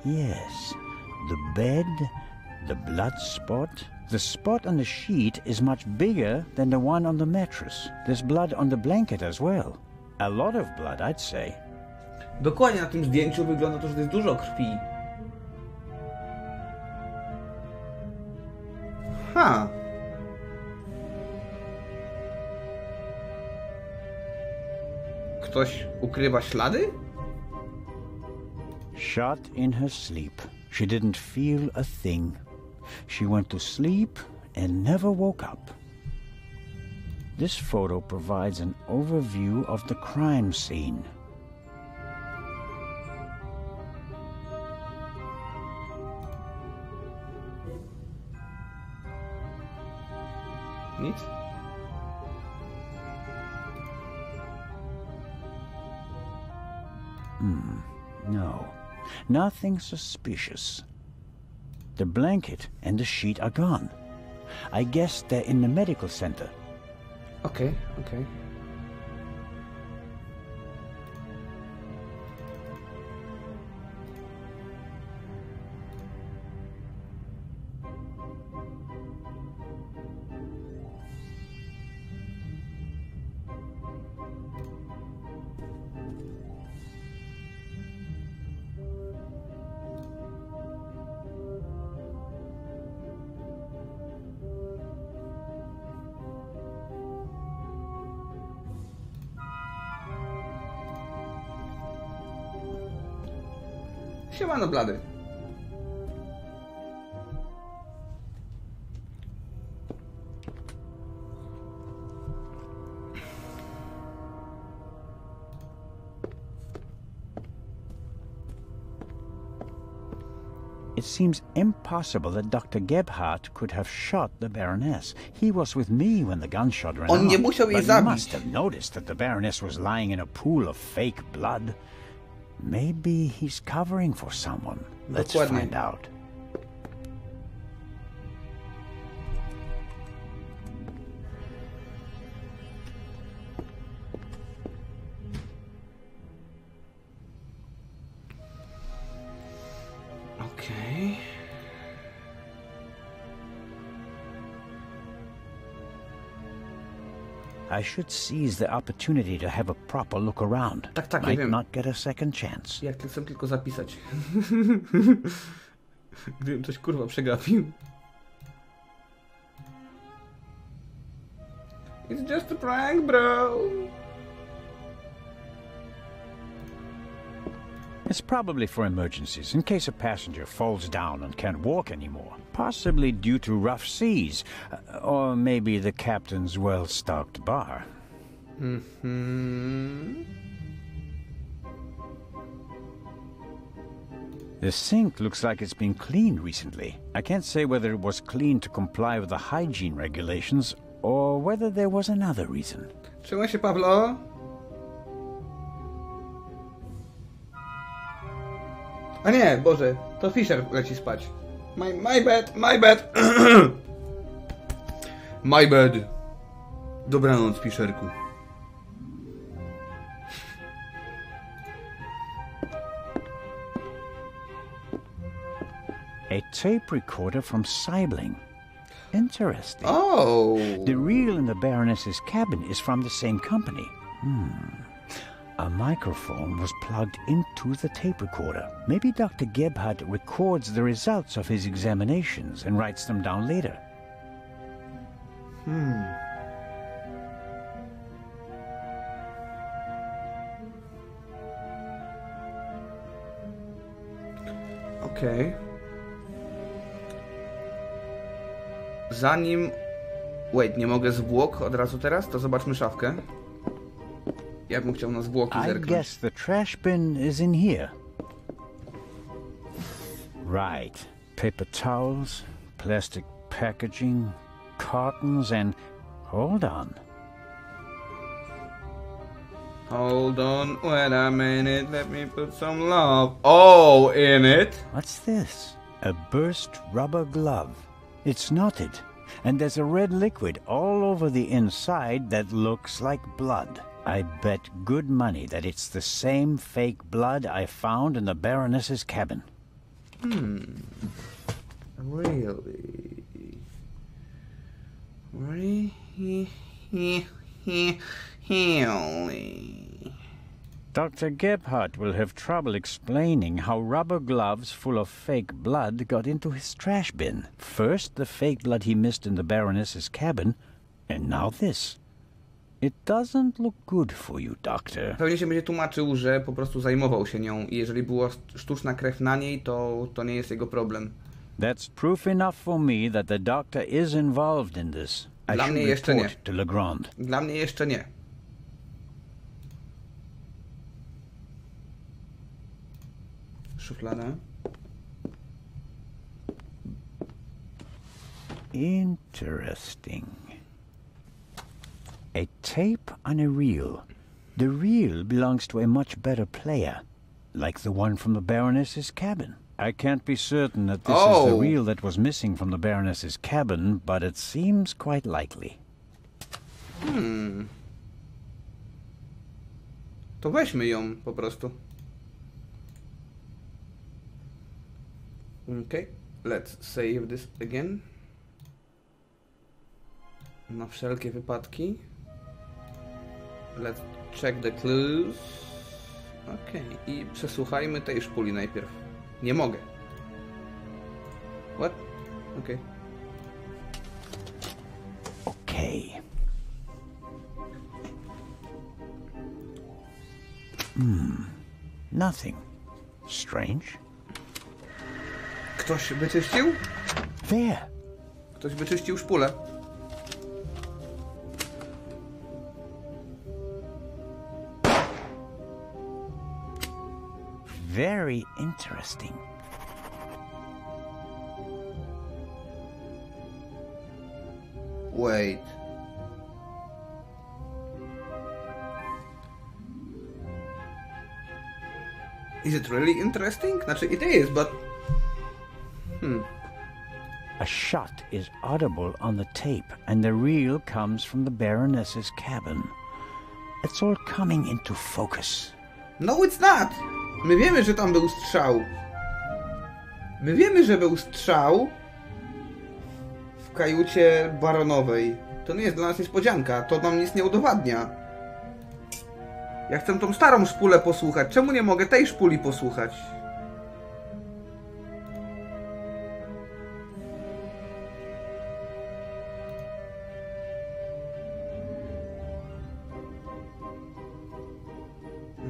Yes. The bed, the blood spot. The spot on the sheet is much bigger than the one on the mattress. There's blood on the blanket as well. A lot of blood, I'd say. Dokładnie na tym zdjęciu wygląda to, że to jest dużo krwi. Ha! Ktoś ukrywa ślady? Shot in her sleep. She didn't feel a thing. She went to sleep and never woke up. This photo provides an overview of the crime scene. Nic? No, nothing suspicious. The blanket and the sheet are gone. I guess they're in the medical center. Okej, okej. Siemano blady. It seems impossible that Dr. Gebhardt could have shot the Baroness. He was with me when the gunshot ran On nie off, musiał jej but he zabić. must have noticed that the Baroness was lying in a pool of fake blood. Maybe he's covering for someone. Let's Dokładnie. find out. Okej. I should seize the opportunity to have a proper look around. Tak, ja Might wiem. not get a second chance. Ja chcę tylko zapisać. Gdybym coś kurwa przegapił. It's just a prank, bro. It's probably for emergencies, in case a passenger falls down and can't walk anymore. Possibly due to rough seas, or maybe the captain's well-stocked bar. The sink looks like it's been cleaned recently. I can't say whether it was cleaned to comply with the hygiene regulations, or whether there was another reason. Trzymaj się, Pablo. A nie, Boże, to Fisher leci spać. My bad, my bad. My bad. Dobranoc, Fisherku. A tape recorder from Sibling. Interesting. Oh. The reel in the Baroness's cabin is from the same company. A microphone was plugged into the tape recorder. Maybe Dr. Gebhardt records the results of his examinations and writes them down later. Okej. Zanim... Wait, nie mogę zwłok od razu teraz? To zobaczmy szafkę. Ja bym chciał na zwłoki I zerknąć. guess the trash bin is in here. Right. Paper towels, plastic packaging, cartons, and... Hold on. Hold on, wait a minute, let me put some love. Oh, in it? What's this? A burst rubber glove. It's knotted, and there's a red liquid all over the inside that looks like blood. I bet good money that it's the same fake blood I found in the Baroness's cabin. Really? Really? Dr. Gebhardt will have trouble explaining how rubber gloves full of fake blood got into his trash bin. First, the fake blood he missed in the Baroness's cabin, and now this. It doesn't look good for you, Doctor. Pewnie się będzie tłumaczył, że po prostu zajmował się nią i jeżeli była sztuczna krew na niej, to nie jest jego problem. That's proof enough for me that the doctor is involved in this. Dla mnie jeszcze nie. To Legrand. Dla mnie jeszcze nie. Szuflada. Interesting. A tape on a reel. The reel belongs to a much better player, like the one from the Baroness's cabin. I can't be certain that this is the reel that was missing from the Baroness's cabin, but it seems quite likely. To weźmy ją po prostu. Okay, let's save this again. Na wszelkie wypadki. Let's check the clues. Okej, i przesłuchajmy tej szpuli najpierw. Nie mogę. What? Okej. Okay. Nothing. Strange. Ktoś wyczyścił? There. Ktoś wyczyścił szpulę. Very interesting. Wait. Is it really interesting? Znaczy, it is, but... A shot is audible on the tape, and the reel comes from the Baroness's cabin. It's all coming into focus. No, it's not! My wiemy, że tam był strzał. My wiemy, że był strzał w kajucie baronowej. To nie jest dla nas niespodzianka, to nam nic nie udowadnia. Ja chcę tą starą szpulę posłuchać. Czemu nie mogę tej szpuli posłuchać?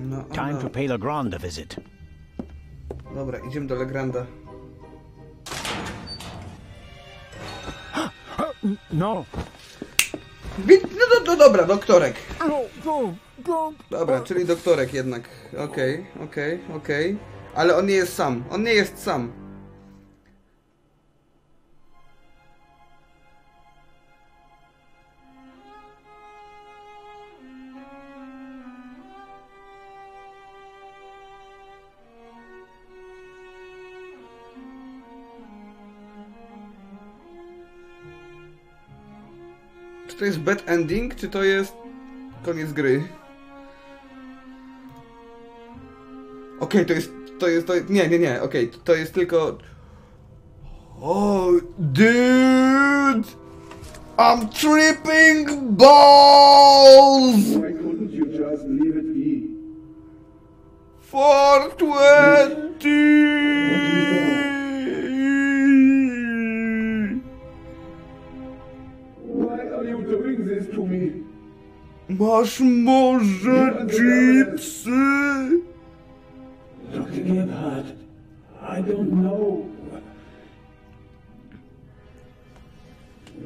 No, Time to pay Legrand a visit. Dobra, idziemy do Legranda. No. No dobra, doktorek. Dobra, czyli doktorek jednak. Okej. Ale on nie jest sam. On nie jest sam. Czy to jest bad ending, czy to jest koniec gry? Okej, to jest, nie, okej, to jest tylko... Oh, dude! I'm tripping balls! Why couldn't you just leave it be? 420! To me. Masz może chipsy? Dr. Gebhardt, I don't know.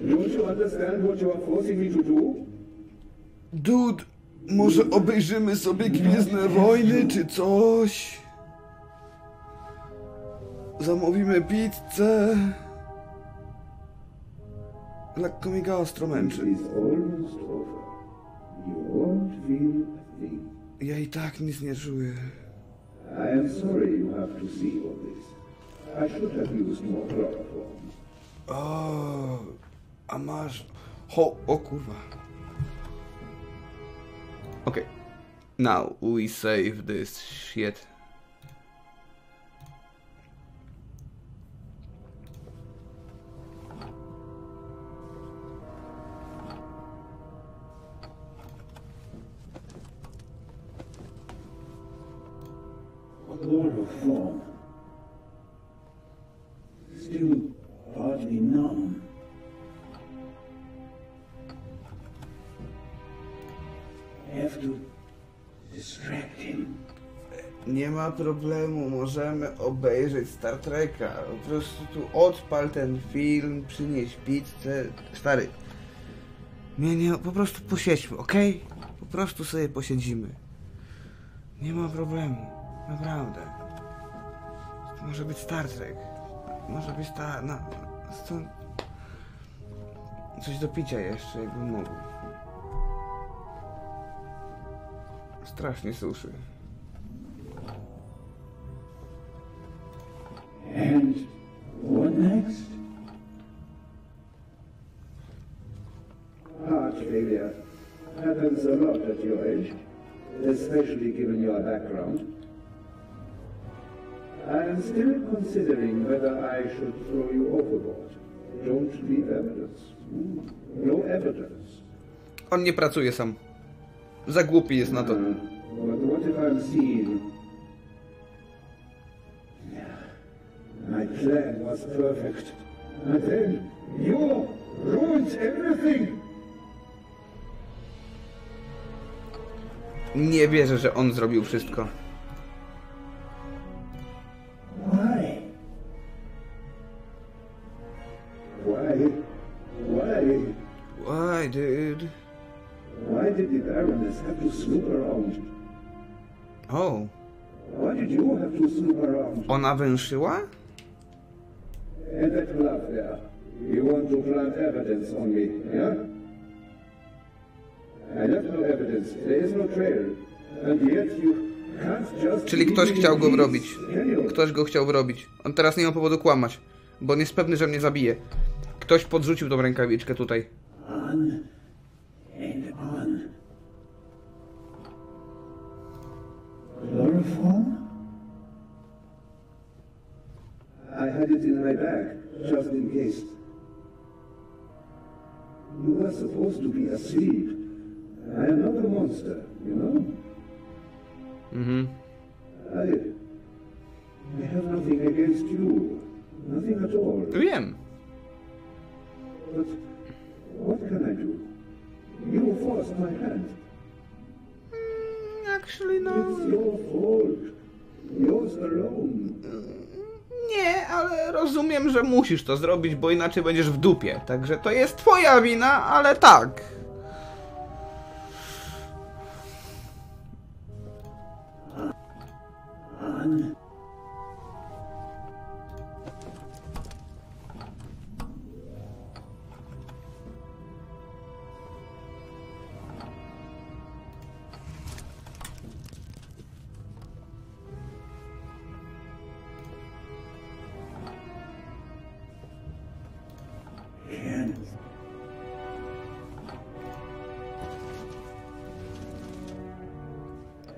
Don't you understand what you are forcing me to do? Dude, może obejrzymy sobie Gwiezdne Wojny czy coś? Zamówimy pizzę. Lekko mi go ostro męczy. Ja i tak nic nie czuję. I am sorry you have to see all this. I should have used more chloroform. O, a masz... O kurwa. Okay. Now we save this shit. Chloroform. Still partly numb. Have to distract him. Nie ma problemu, możemy obejrzeć Star Treka. Po prostu tu odpal ten film, przynieś pizzę. Stary, Nie, po prostu posiedźmy, okej? Po prostu sobie posiedzimy. Nie ma problemu, naprawdę. To może być Star Trek. Może być coś do picia jeszcze, jakbym mógł. Strasznie suszy. And what next? Heart failure happens a lot at your age, especially given your background. I am still considering whether I should throw you overboard. Don't leave evidence. No evidence. On nie pracuje sam. Za głupi jest na to. But what if I'm seen? My plan was perfect. And then you ruined everything. Nie wierzę, że on zrobił wszystko. Why? Why? Why? Why, dude? Why did the Baroness have to snoop around? Oh. Why did you have to snoop around? Ona węszyła? And that glove there. You want to plant evidence on me, yeah? I left no evidence. There is no trail. And yet you can't just... Czyli ktoś chciał go wrobić. Ktoś go chciał wrobić. On teraz nie ma powodu kłamać. Bo on jest pewny, że mnie zabije. Ktoś podrzucił tą rękawiczkę tutaj. On and on. Chloroform? I had it in my bag, just in case. You were supposed to be asleep. I am not a monster, you know? I have nothing against you. Nothing at all. Wiem. But what can I do? You forced my hand. Actually, no. It's your fault. Yours alone. Nie, ale rozumiem, że musisz to zrobić, bo inaczej będziesz w dupie. Także to jest twoja wina, ale tak.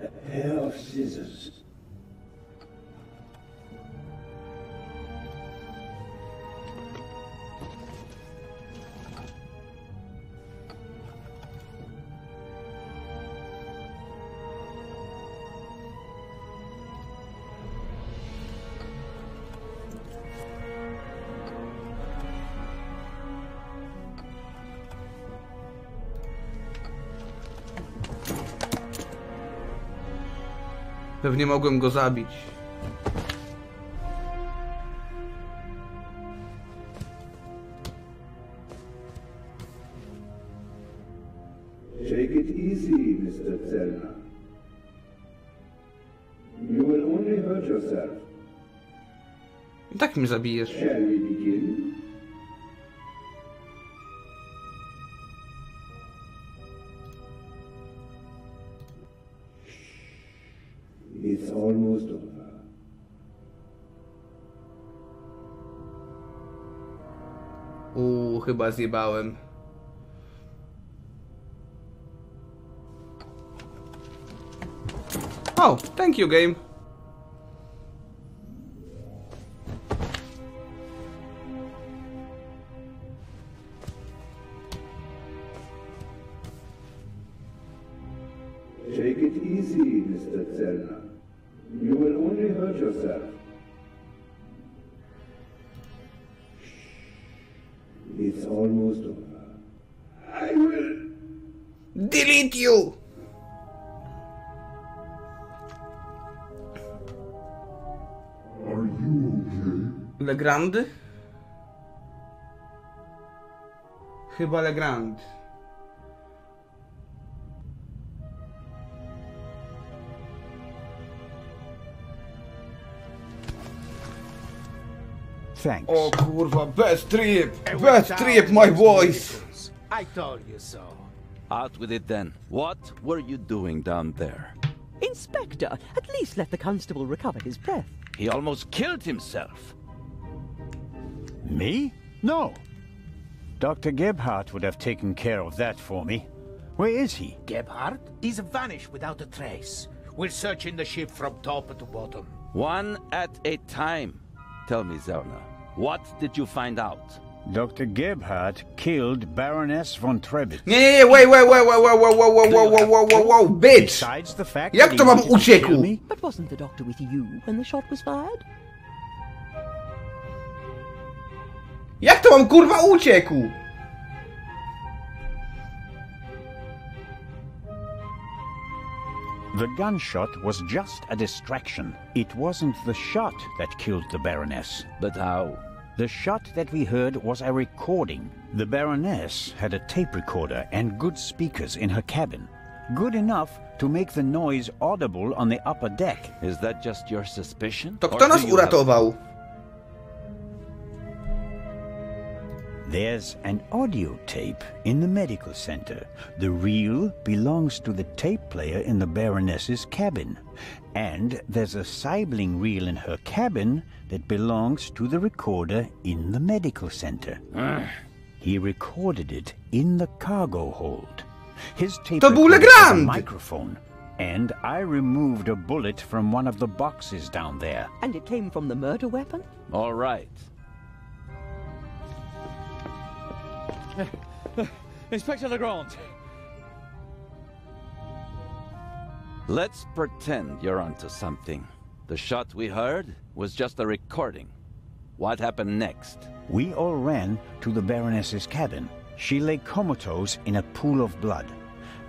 A pair of scissors. Pewnie mogłem go zabić. Take it easy, Mr. Zellner. You will only hurt yourself. I tak mnie zabijesz. Shall we begin? It's almost over. Chyba zjebałem. Oh, thank you, game. Take it easy, Mr. Zellner. You will only hurt yourself. It's almost over. I will... Delete you! Are you okay? Legrand? Chyba Legrand. Thanks. O kurwa, best trip! Best trip, my boys! I told you so. Out with it then. What were you doing down there? Inspector, at least let the constable recover his breath. He almost killed himself. Me? No. Dr. Gebhardt would have taken care of that for me. Where is he? Gebhardt? He's vanished without a trace. We're searching the ship from top to bottom. One at a time. Tell me, Zelna, what did you find out? Dr. Gebhardt killed Baroness von Trebitz. Nie, wait, bitch! Besides the fact Jak that to he wam wanted to kill uciekł? me, But wasn't the doctor with you when the shot was fired? Jak to wam kurwa uciekł? the gunshot was just a distraction. It wasn't the shot that killed the Baroness. But how? The shot that we heard was a recording. The Baroness had a tape recorder and good speakers in her cabin. Good enough to make the noise audible on the upper deck. Is that just your suspicion? To Or kto do nas you have- uratował? There's an audio tape in the medical center. The reel belongs to the tape player in the Baroness's cabin. And there's a sibling reel in her cabin that belongs to the recorder in the medical center. He recorded it in the cargo hold. His tape To był recorder has a Legrand! microphone. And I removed a bullet from one of the boxes down there. And it came from the murder weapon? All right. Inspector Legrand. Let's pretend you're onto something. The shot we heard was just a recording. What happened next? We all ran to the Baroness's cabin. She lay comatose in a pool of blood.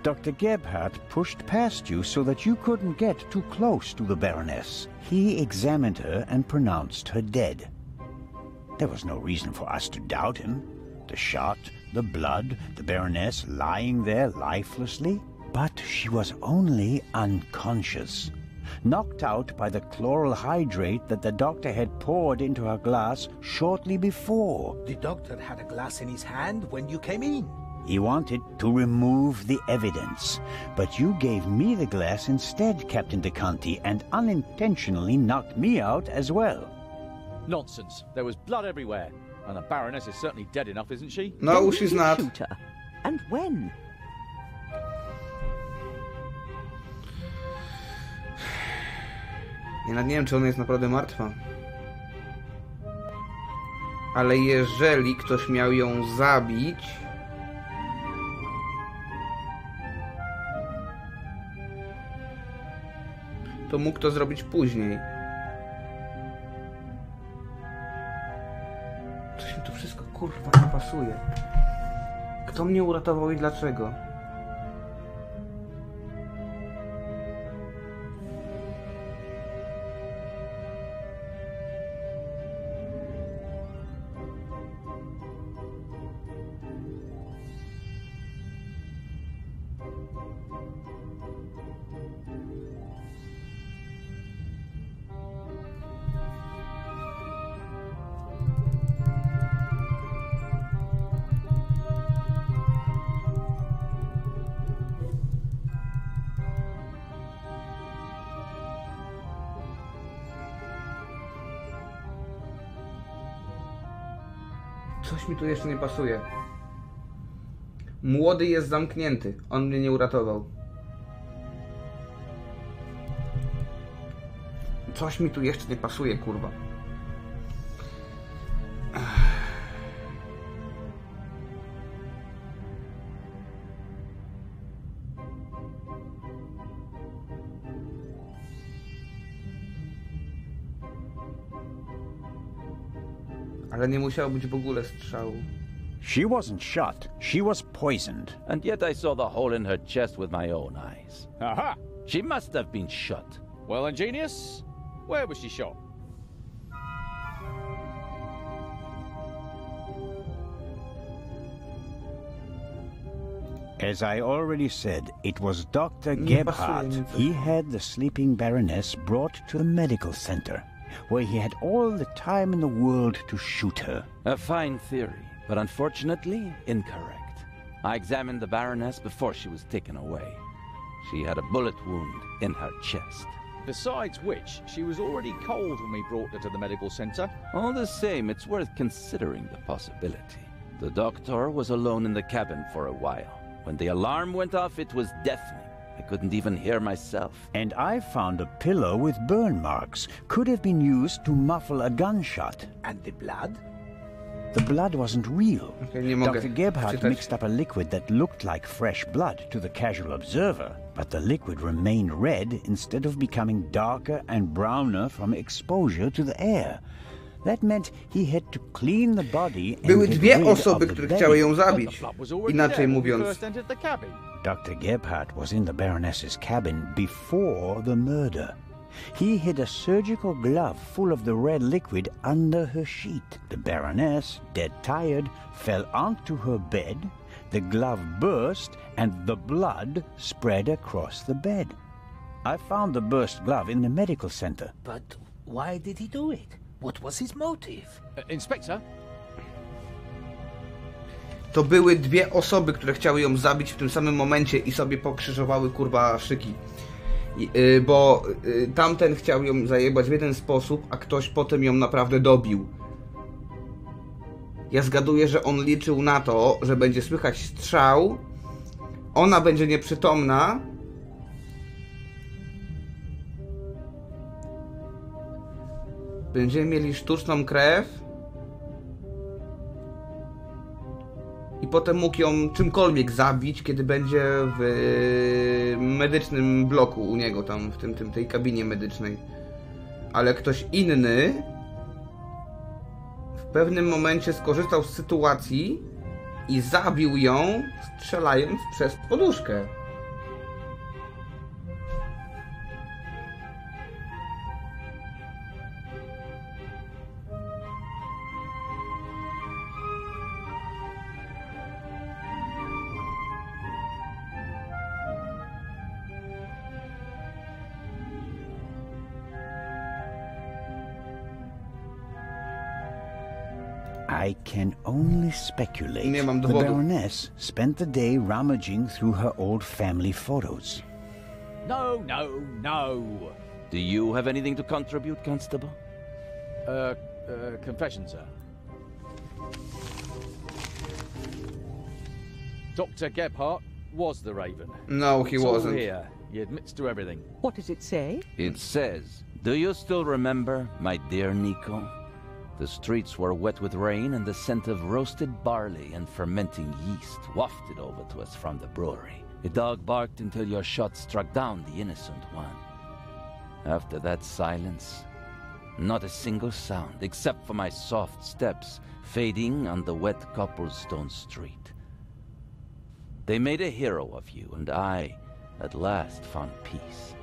Dr. Gebhardt pushed past you so that you couldn't get too close to the Baroness. He examined her and pronounced her dead. There was no reason for us to doubt him. The shot, the blood, the Baroness lying there lifelessly. But she was only unconscious, knocked out by the chloral hydrate that the doctor had poured into her glass shortly before. The doctor had a glass in his hand when you came in. He wanted to remove the evidence, but you gave me the glass instead, Captain DeConti, and unintentionally knocked me out as well. Nonsense. There was blood everywhere. And the Baroness is certainly dead enough, isn't she? No, Then she's did you not. shoot her? And when? Ja nawet nie wiem, czy ona jest naprawdę martwa. Ale jeżeli ktoś miał ją zabić... to mógł to zrobić później. Coś mi tu wszystko kurwa nie pasuje. Kto mnie uratował i dlaczego? Coś mi tu jeszcze nie pasuje. Młody jest zamknięty. On mnie nie uratował. Coś mi tu jeszcze nie pasuje, kurwa. Ale nie musiało być w ogóle strzału. She wasn't shot. She was poisoned. And yet I saw the hole in her chest with my own eyes. Aha! She must have been shot. Well, ingenious. Where was she shot? As I already said, it was Dr. Nie pasuje Gebhardt. mi to. He had the sleeping Baroness brought to the medical center. where he had all the time in the world to shoot her. A fine theory, but unfortunately incorrect. I examined the Baroness before she was taken away. She had a bullet wound in her chest. Besides which, she was already cold when we brought her to the medical center. All the same, it's worth considering the possibility. The doctor was alone in the cabin for a while. When the alarm went off, it was deafening. I couldn't even hear myself. And I found a pillow with burn marks. Could have been used to muffle a gunshot. And the blood? The blood wasn't real. Okay, nie mogę Dr. Gebhardt czytać. mixed up a liquid that looked like fresh blood to the casual observer, but the liquid remained red instead of becoming darker and browner from exposure to the air. That meant he had to clean the body and Były get dwie rid osoby, of the które bedding. chciały ją But the zabić. blood was already Inaczej there when we mówiąc. first entered the cabin. Dr. Gebhardt was in the Baroness's cabin before the murder. He hid a surgical glove full of the red liquid under her sheet. The Baroness, dead tired, fell onto her bed. The glove burst and the blood spread across the bed. I found the burst glove in the medical center. But why did he do it? What was his motive? Inspector? To były dwie osoby, które chciały ją zabić w tym samym momencie i sobie pokrzyżowały kurwa szyki. Bo tamten chciał ją zajebać w jeden sposób, a ktoś potem ją naprawdę dobił. Ja zgaduję, że on liczył na to, że będzie słychać strzał, ona będzie nieprzytomna, będziemy mieli sztuczną krew i potem mógł ją czymkolwiek zabić, kiedy będzie w medycznym bloku u niego, tam w tej kabinie medycznej. Ale ktoś inny w pewnym momencie skorzystał z sytuacji i zabił ją, strzelając przez poduszkę. I can only speculate. Nie mam The dowodu. Baroness spent the day rummaging through her old family photos. No, no, no. Do you have anything to contribute, Constable? Confession, sir. Dr. Gebhardt was the Raven. No, he It's all wasn't. here. He admits to everything. What does it say? It says, "Do you still remember, my dear Nico? The streets were wet with rain and the scent of roasted barley and fermenting yeast wafted over to us from the brewery. A dog barked until your shot struck down the innocent one. After that silence, not a single sound except for my soft steps fading on the wet cobblestone street. They made a hero of you, and I, at last, found peace.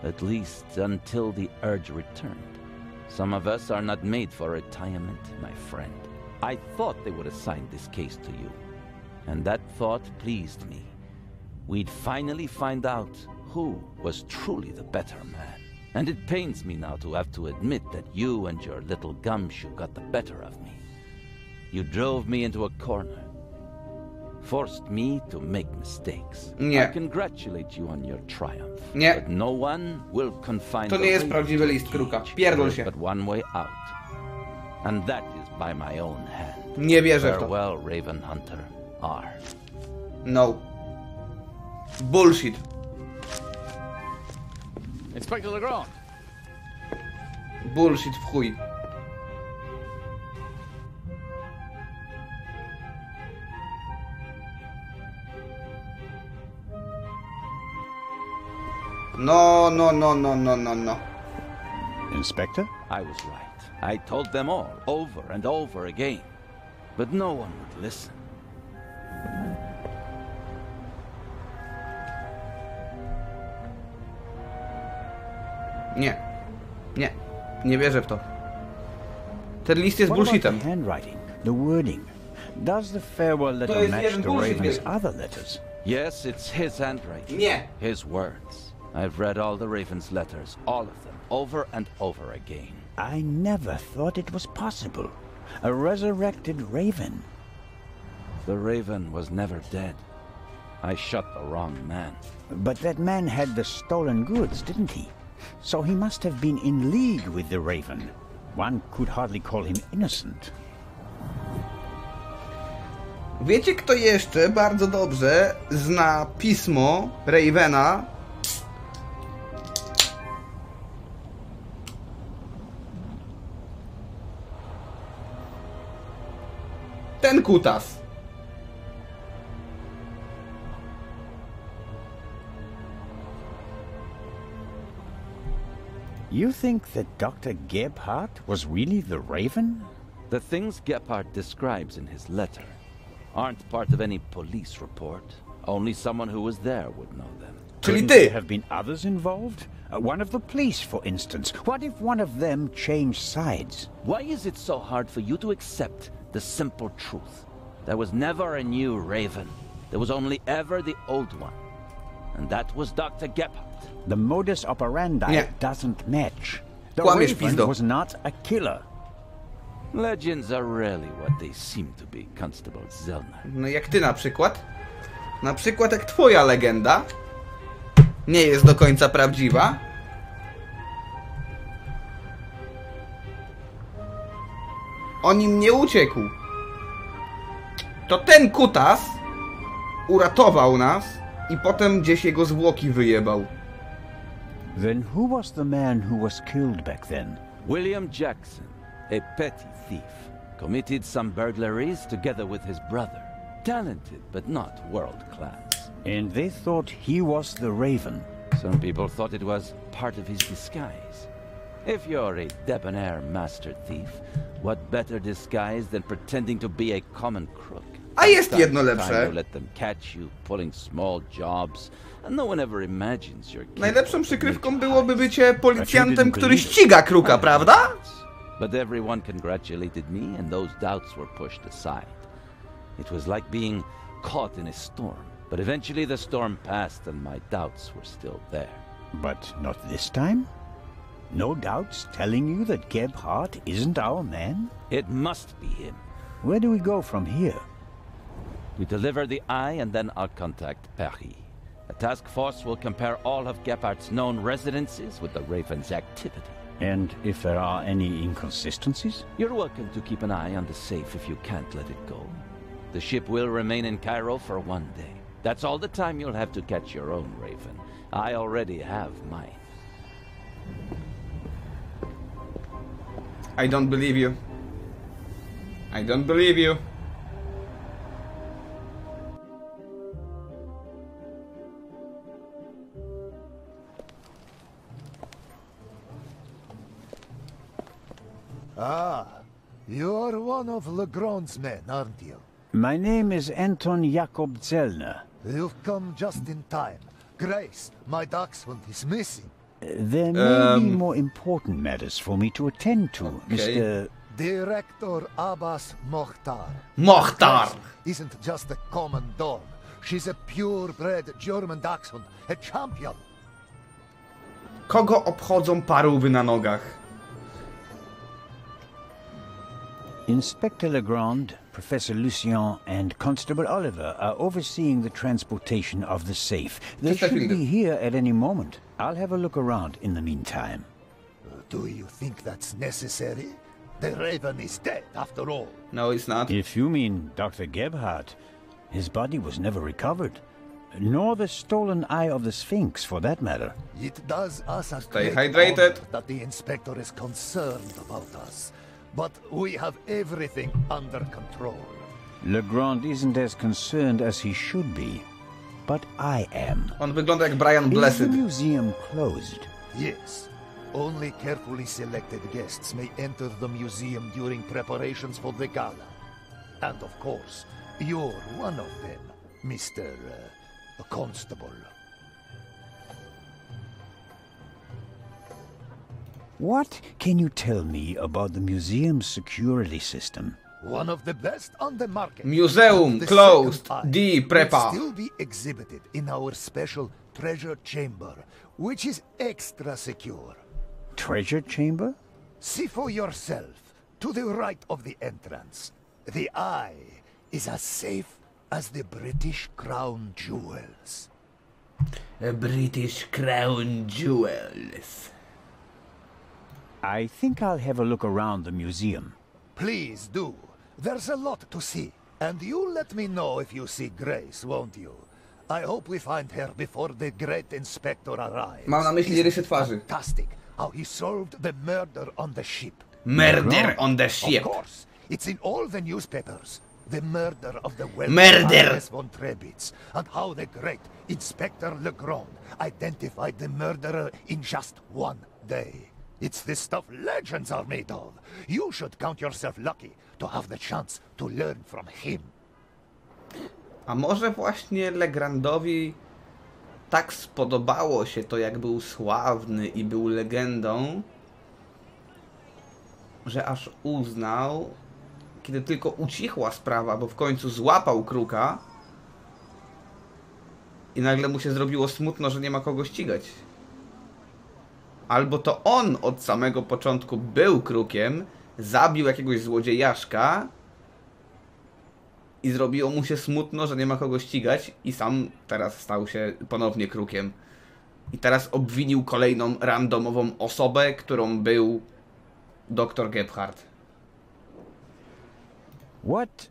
At least until the urge returned. Some of us are not made for retirement, my friend. I thought they would assign this case to you, and that thought pleased me. We'd finally find out who was truly the better man. And it pains me now to have to admit that you and your little gumshoe got the better of me. You drove me into a corner, forced me to make mistakes. Nie. I congratulate you on your triumph. Nie. But no one will confine To the nie jest raven prawdziwy to list the kruka. cage. Pierdol There się. is but one way out, and that is by my own hand. Nie wierzę w to. Farewell, Raven Hunter. R. No. Bullshit. Inspector Legrand. Bullshit w chuj. No, no, no, no, no, no, no. Inspector? I was right. I told them all, over and over again. But no one would listen. Nie. Nie. Nie wierzę w to. Ten list jest What about bullshitem. the handwriting, the wording? Does the farewell letter jest match jeden the bullshit, Raven's wielki. other letters? Yes, it's his handwriting. Nie. His words. I've read all the Raven's letters, all of them, over and over again. I never thought it was possible. A resurrected raven. The raven was never dead. I shot the wrong man. But that man had the stolen goods, didn't he? So he must have been in league with the raven. One could hardly call him innocent. Wiecie, kto jeszcze bardzo dobrze zna pismo Ravena? Ten kutas. You think that Dr. Gebhardt was really the raven? The things Gebhardt describes in his letter aren't part of any police report. Only someone who was there would know them. Couldn't there have been others involved? One of the police, for instance. What if one of them changed sides? Why is it so hard for you to accept the simple truth? There was never a new raven. There was only ever the old one. And that was Dr. Gebhardt. The modus operandi doesn't match. The Kłamiesz, raven pizdo. was not a killer. Legends are rarely what they seem to be, Constable Zellner. No jak ty na przykład. Na przykład jak twoja legenda nie jest do końca prawdziwa. On im nie uciekł. To ten kutas uratował nas i potem gdzieś jego zwłoki wyjebał. Then who was the man who was killed back then? William Jackson, a petty thief, committed some burglaries together with his brother. Talented, but not world-class. And they thought he was the raven. Some people thought it was part of his disguise. If you're a debonair master thief, what better disguise than pretending to be a common crook? A jest jedno Time lepsze. you let them catch you pulling small jobs, and no one ever imagines you're capable Najlepszą of przykrywką major byłoby heists. bycie policjantem, który ściga kruka, prawda? But everyone congratulated me, and those doubts were pushed aside. It was like being caught in a storm. But eventually the storm passed, and my doubts were still there. But not this time? No doubts telling you that Gebhardt isn't our man? It must be him. Where do we go from here? We deliver the eye, and then I'll contact Paris. A task force will compare all of Gebhardt's known residences with the Raven's activity. And if there are any inconsistencies? You're welcome to keep an eye on the safe if you can't let it go. The ship will remain in Cairo for 1 day. That's all the time you'll have to catch your own Raven. I already have mine. I don't believe you. I don't believe you. Ah, you're one of Legrand's men, aren't you? My name is Anton Jakob Zellner. You've come just in time. Grace, my dachshund, is missing. There may be more important matters for me to attend to, Mr. Director Abbas Mokhtar. Mokhtar! Grace isn't just a common dog. She's a purebred German dachshund, a champion. Kogo obchodzą parówy na nogach? Inspector Legrand, Professor Lucien, and Constable Oliver are overseeing the transportation of the safe. They should be here at any moment. I'll have a look around in the meantime. Do you think that's necessary? The Raven is dead, after all. No, it's not. If you mean Dr. Gebhardt, his body was never recovered. Nor the stolen eye of the Sphinx, for that matter. It does us a Stay great hydrated. honor that the Inspector is concerned about us. But we have everything under control. Legrand isn't as concerned as he should be. But I am. On wygląda jak Brian Is the Blessed. museum closed? Yes. Only carefully selected guests may enter the museum during preparations for the gala. And of course, you're one of them, Mr. Constable. What can you tell me about the museum's security system? One of the best on the market. Museum The closed. second eye Di will prepa. still be exhibited in our special treasure chamber, which is extra secure. Treasure chamber? See for yourself, to the right of the entrance. The eye is as safe as the British Crown jewels. British Crown jewels. I think I'll have a look around the museum. Please do. There's a lot to see. And you let me know if you see Grace, won't you? I hope we find her before the great inspector arrives. Mam na myśli rysy twarzy. Fantastic how he solved the murder on the ship. Murder on the ship. Of course. It's in all the newspapers. The murder of the wealthy Murder! von Trebitz, and how the great Inspector Legrand identified the murderer in just one day. It's the stuff legends are made of. You should count yourself lucky to have the chance to learn from him. A może właśnie Legrandowi tak spodobało się to, jak był sławny i był legendą, że aż uznał, kiedy tylko ucichła sprawa, bo w końcu złapał kruka i nagle mu się zrobiło smutno, że nie ma kogo ścigać. Albo to on od samego początku był krukiem, zabił jakiegoś złodziejaszka i zrobiło mu się smutno, że nie ma kogo ścigać i sam teraz stał się ponownie krukiem. I teraz obwinił kolejną randomową osobę, którą był dr Gebhardt. What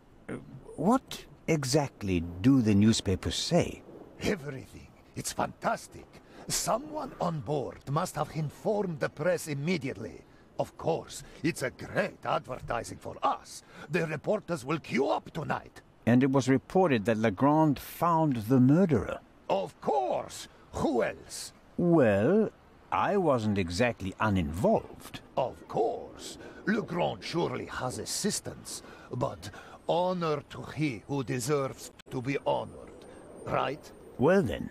exactly do the newspapers say? Everything. It's fantastic. Someone on board must have informed the press immediately. Of course, it's a great advertising for us. The reporters will queue up tonight. And it was reported that Legrand found the murderer. Of course. Who else? Well, I wasn't exactly uninvolved. Of course. Legrand surely has assistants, but honor to he who deserves to be honored, right? Well then.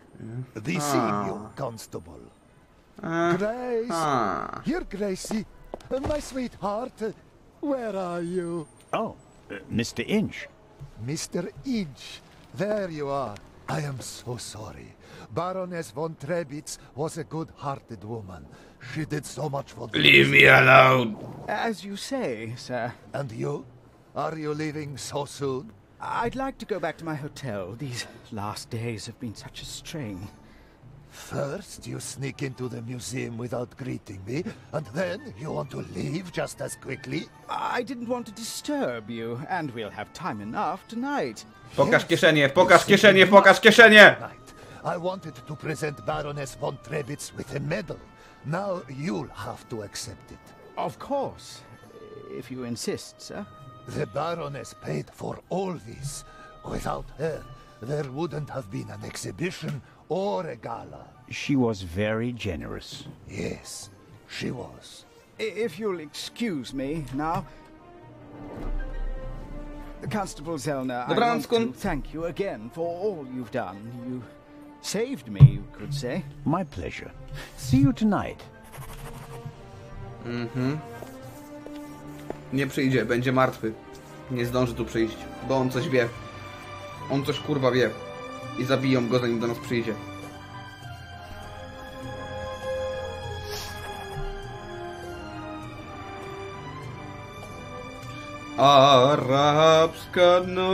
The senior constable. Grace! Here, Gracie. My sweetheart. Where are you? Oh, Mr. Inch. Mr. Inch. There you are. I am so sorry. Baroness von Trebitz was a good-hearted woman. She did so much for the... Leave me alone! As you say, sir. And you? Are you leaving so soon? I'd like to go back to my hotel. These last days have been such a strain. First, you sneak into the museum without greeting me, and then you want to leave just as quickly? I didn't want to disturb you, and we'll have time enough tonight. Pokaż kieszenie, pokaż kieszenie, pokaż kieszenie! I wanted to present Baroness von Trebitz with a medal. Now you'll have to accept it. Of course, if you insist, sir. The Baroness paid for all this. Without her, there wouldn't have been an exhibition or a gala. She was very generous. Yes, she was. If you'll excuse me now. Constable Zellner, I want to thank you again for all you've done. You saved me, you could say. My pleasure. See you tonight. Nie przyjdzie, będzie martwy. Nie zdąży tu przyjść, bo on coś wie. On coś kurwa wie. I zabiją go, zanim do nas przyjdzie. Arabska noc,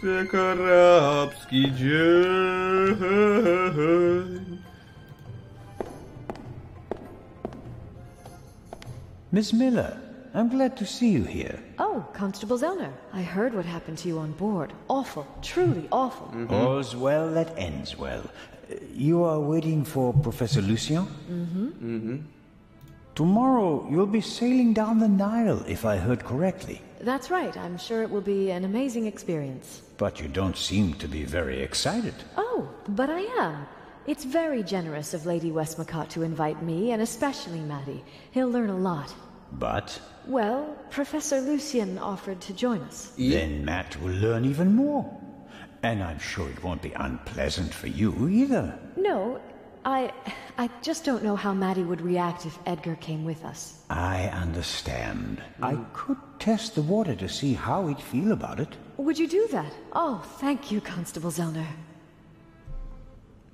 jak arabski dzień. Miss Miller, I'm glad to see you here. Oh, Constable Zellner. I heard what happened to you on board. Awful. Truly awful. All's well that ends well. You are waiting for Professor Lucien? Tomorrow you'll be sailing down the Nile, if I heard correctly. That's right. I'm sure it will be an amazing experience. But you don't seem to be very excited. Oh, but I am. It's very generous of Lady Westmacott to invite me, and especially Maddie. He'll learn a lot. But? Well, Professor Lucien offered to join us. Then Matt will learn even more. And I'm sure it won't be unpleasant for you either. No, I just don't know how Maddie would react if Edgar came with us. I understand. I could test the water to see how he'd feel about it. Would you do that? Oh, thank you, Constable Zellner.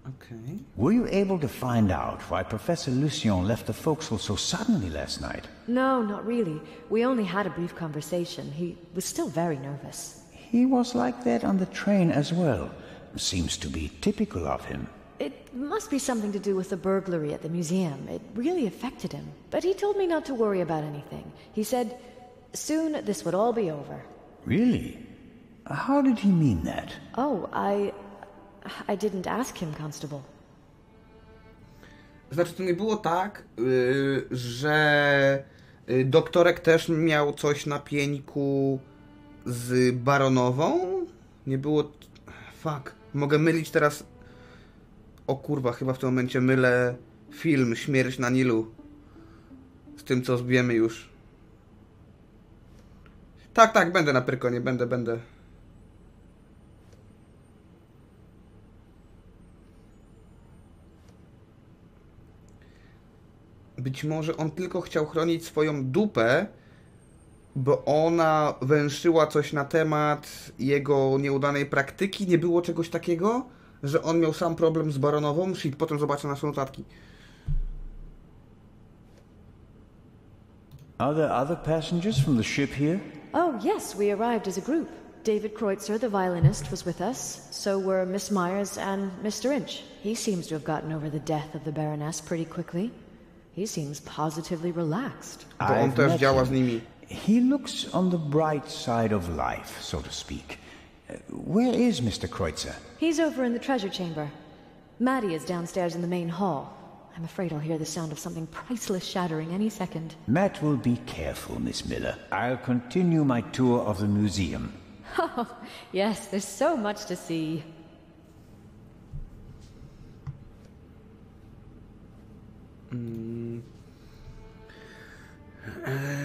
Okay. Were you able to find out why Professor Lucien left the forecastle so suddenly last night? No, not really. We only had a brief conversation. He was still very nervous. He was like that on the train as well. Seems to be typical of him. It must be something to do with the burglary at the museum. It really affected him. But he told me not to worry about anything. He said, soon this would all be over. Really? How did he mean that? Oh, I didn't ask him, Constable. Znaczy, to nie było tak, że doktorek też miał coś na pieńku z baronową? Nie było... Fuck. Mogę mylić teraz... O kurwa, chyba w tym momencie mylę film Śmierć na Nilu z tym, co zbiemy już. Tak, będę na Pyrkonie, będę. Być może on tylko chciał chronić swoją dupę, bo ona węszyła coś na temat jego nieudanej praktyki. Nie było czegoś takiego, że on miał sam problem z baronową? Shit, potem zobaczę nasze notatki. Are there other passengers from the ship here? Oh, yes, we arrived as a group. David Kreutzer, the violinist, was with us. So were Miss Myers and Mr. Inch. He seems to have gotten over the death of the Baroness pretty quickly. He seems positively relaxed. Bo on też działa z nimi. He looks on the bright side of life, so to speak. Where is Mr. Kreutzer? He's over in the treasure chamber. Maddie is downstairs in the main hall. I'm afraid I'll hear the sound of something priceless shattering any second. Matt will be careful, Miss Miller. I'll continue my tour of the museum. Oh, yes, there's so much to see.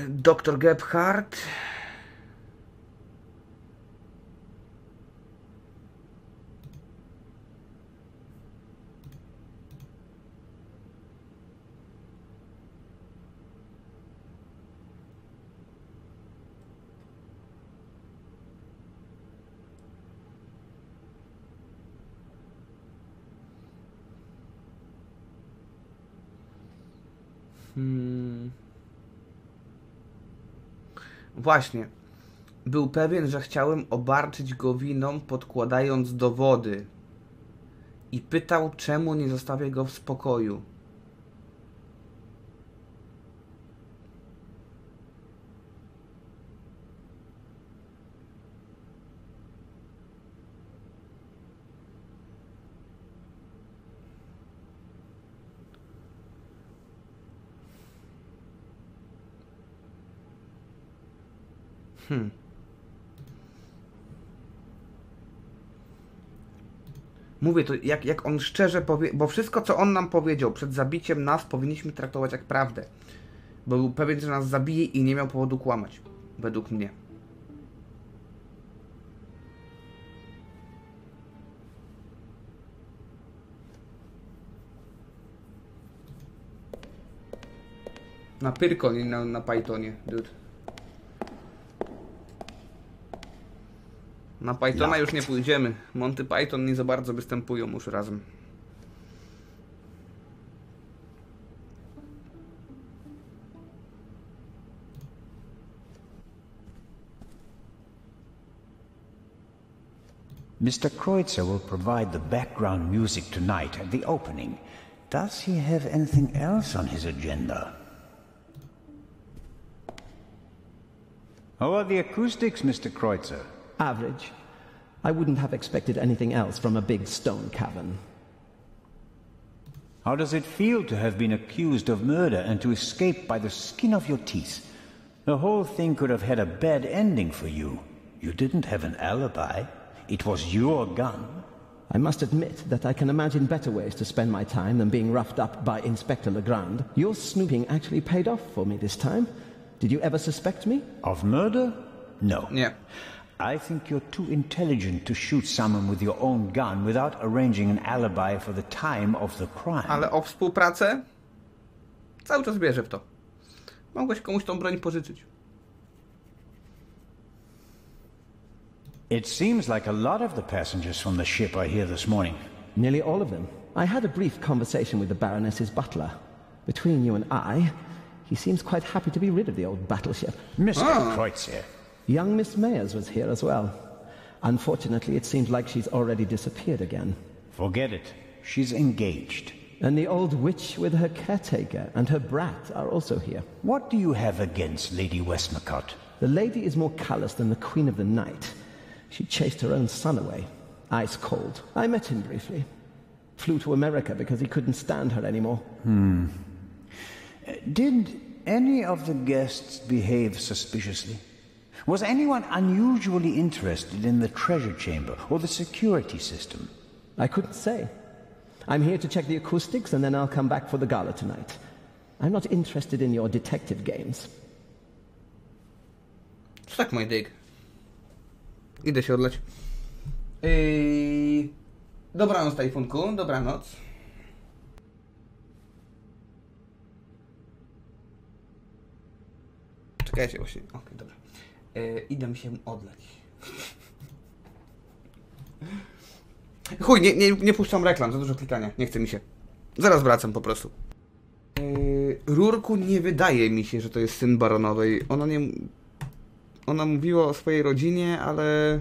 Dr. Gebhardt. Właśnie. Był pewien, że chciałem obarczyć go winą, podkładając dowody. I pytał, czemu nie zostawię go w spokoju. Mówię to, jak on szczerze powie, bo wszystko, co on nam powiedział przed zabiciem nas, powinniśmy traktować jak prawdę. Bo był pewien, że nas zabije i nie miał powodu kłamać. Według mnie. Na Pyrkonie, na Pythonie, dude. Na Pythona już nie pójdziemy. Monty Python nie za bardzo występują już razem. Mr. Kreutzer will provide the background music tonight at the opening. Does he have anything else on his agenda? How are the acoustics, Mr. Kreutzer? Average. I wouldn't have expected anything else from a big stone cavern. How does it feel to have been accused of murder and to escape by the skin of your teeth? The whole thing could have had a bad ending for you. You didn't have an alibi. It was your gun. I must admit that I can imagine better ways to spend my time than being roughed up by Inspector Legrand. Your snooping actually paid off for me this time. Did you ever suspect me? Of murder? No. Nie. I think you're too intelligent to shoot someone with your own gun without arranging an alibi for the time of the crime. Ale o współpracę? Cały czas wierzę w to. Mogłeś komuś tą broń pożyczyć. It seems like a lot of the passengers from the ship are here this morning. Nearly all of them. I had a brief conversation with the Baroness's butler. Between you and I, he seems quite happy to be rid of the old battleship. Mr. Kreutzer. Young Miss Mayers was here as well. Unfortunately, it seems like she's already disappeared again. Forget it. She's engaged. And the old witch with her caretaker and her brat are also here. What do you have against Lady Westmacott? The lady is more callous than the Queen of the Night. She chased her own son away. Ice cold. I met him briefly. Flew to America because he couldn't stand her anymore. Did any of the guests behave suspiciously? Was anyone unusually interested in the treasure chamber or the security system? I couldn't say. I'm here to check the acoustics and then I'll come back for the gala tonight. I'm not interested in your detective games. Suck my dick. Idę się odleć. Dobranoc, Tajfunku. Dobranoc. Czekajcie właśnie. Okej, dobra. Idę się odleć. Chuj, nie puszczam reklam, za dużo klikania. Nie chce mi się. Zaraz wracam po prostu. Rurku nie wydaje mi się, że to jest syn baronowej. Ona mówiła o swojej rodzinie, ale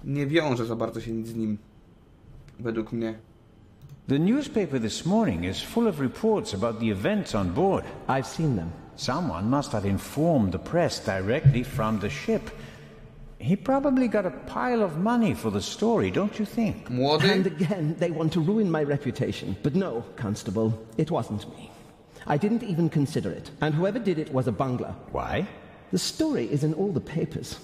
nie wiąże za bardzo się nic z nim. Według mnie. The newspaper this morning is full of reports about the events on board. I've seen them. Someone must have informed the press directly from the ship. He probably got a pile of money for the story, don't you think? Młody? And again, they want to ruin my reputation. But no, Constable, it wasn't me. I didn't even consider it. And whoever did it was a bungler. Why? The story is in all the papers.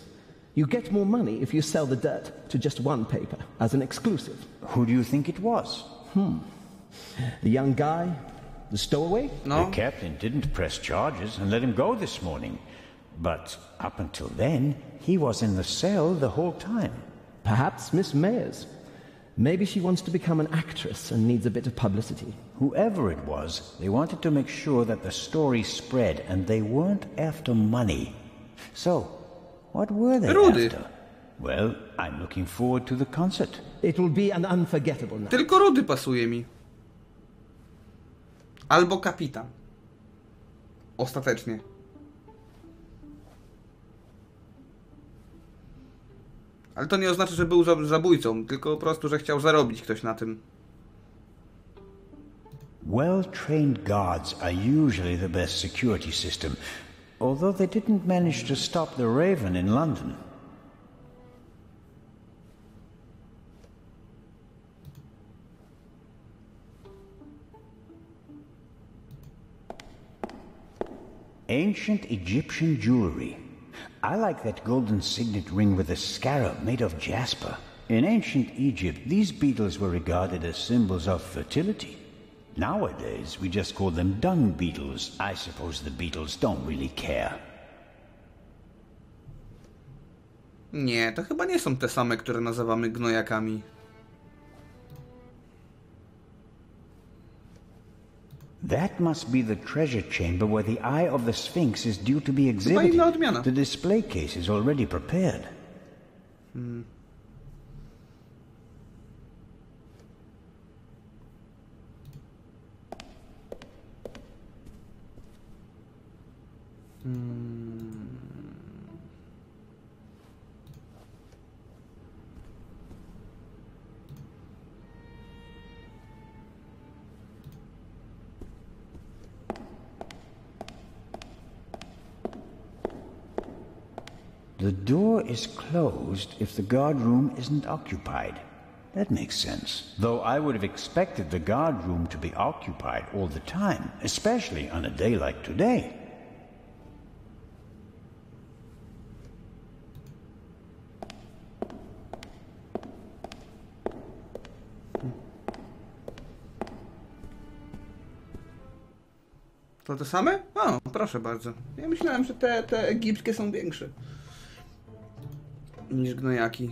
You get more money if you sell the dirt to just one paper, as an exclusive. Who do you think it was? The young guy? The stowaway? No. The captain didn't press charges and let him go this morning. But up until then, he was in the cell the whole time. Perhaps Miss Mayers. Maybe she wants to become an actress and needs a bit of publicity. Whoever it was, they wanted to make sure that the story spread, and they weren't after money. So, what were they after? Well, I'm looking forward to the concert. It will be an unforgettable night. Tylko Rudy pasuje mi. Albo kapitan. Ostatecznie. Ale to nie oznacza, że był zabójcą, tylko po prostu, że chciał zarobić ktoś na tym. Well-trained guards are usually the best security system, although they didn't manage to stop the Raven in London. Ancient Egyptian jewelry. I like that golden signet ring with a scarab made of jasper. In ancient Egypt, these beetles were regarded as symbols of fertility. Nowadays, we just call them dung beetles. I suppose the beetles don't really care. Nie, to chyba nie są te same, które nazywamy gnojakami. That must be the treasure chamber where the Eye of the Sphinx is due to be exhibited. The display case is already prepared. The door is closed if the guard room isn't occupied. That makes sense. Though I would have expected the guard room to be occupied all the time, especially on a day like today. To te same? O, proszę bardzo. Ja myślałem, że te egipskie są większe niż gnojaki.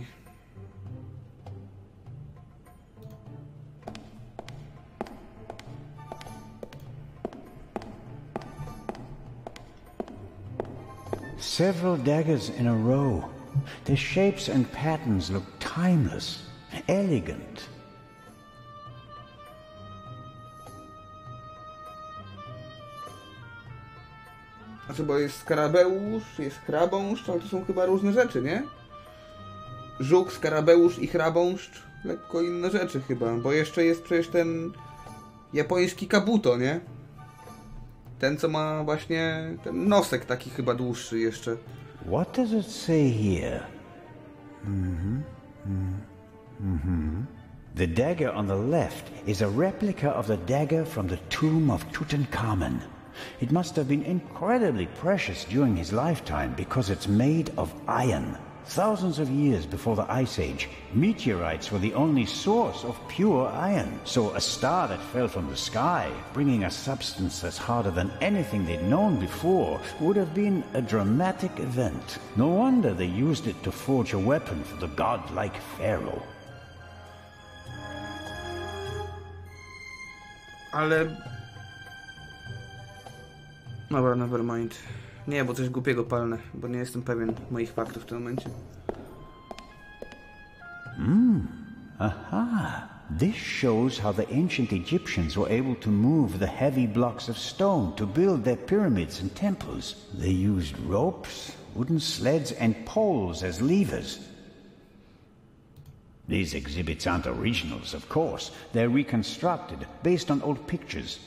Several daggers in a row. Their shapes and patterns look timeless. Elegant. Znaczy, bo jest skarabeusz, jest chrabąszcz, ale to są chyba różne rzeczy, nie? Żuk, skarabeusz i chrabąszcz, lekko inne rzeczy chyba, bo jeszcze jest przecież ten japoński kabuto, nie? Ten, co ma właśnie ten nosek taki chyba dłuższy jeszcze. What does it say here? The dagger on the left is a replica of the dagger from the tomb of Tutankhamun. It must have been incredibly precious during his lifetime because it's made of iron. Thousands of years before the Ice Age, meteorites were the only source of pure iron. So a star that fell from the sky, bringing a substance that's harder than anything they'd known before, would have been a dramatic event. No wonder they used it to forge a weapon for the godlike pharaoh. Ale... Dobra, nevermind. Nie, bo coś głupiego palnę, bo nie jestem pewien moich faktów w tym momencie. Aha. This shows how the ancient Egyptians were able to move the heavy blocks of stone to build their pyramids and temples. They used ropes, wooden sleds, and poles as levers. These exhibits aren't originals, of course. They're reconstructed, based on old pictures.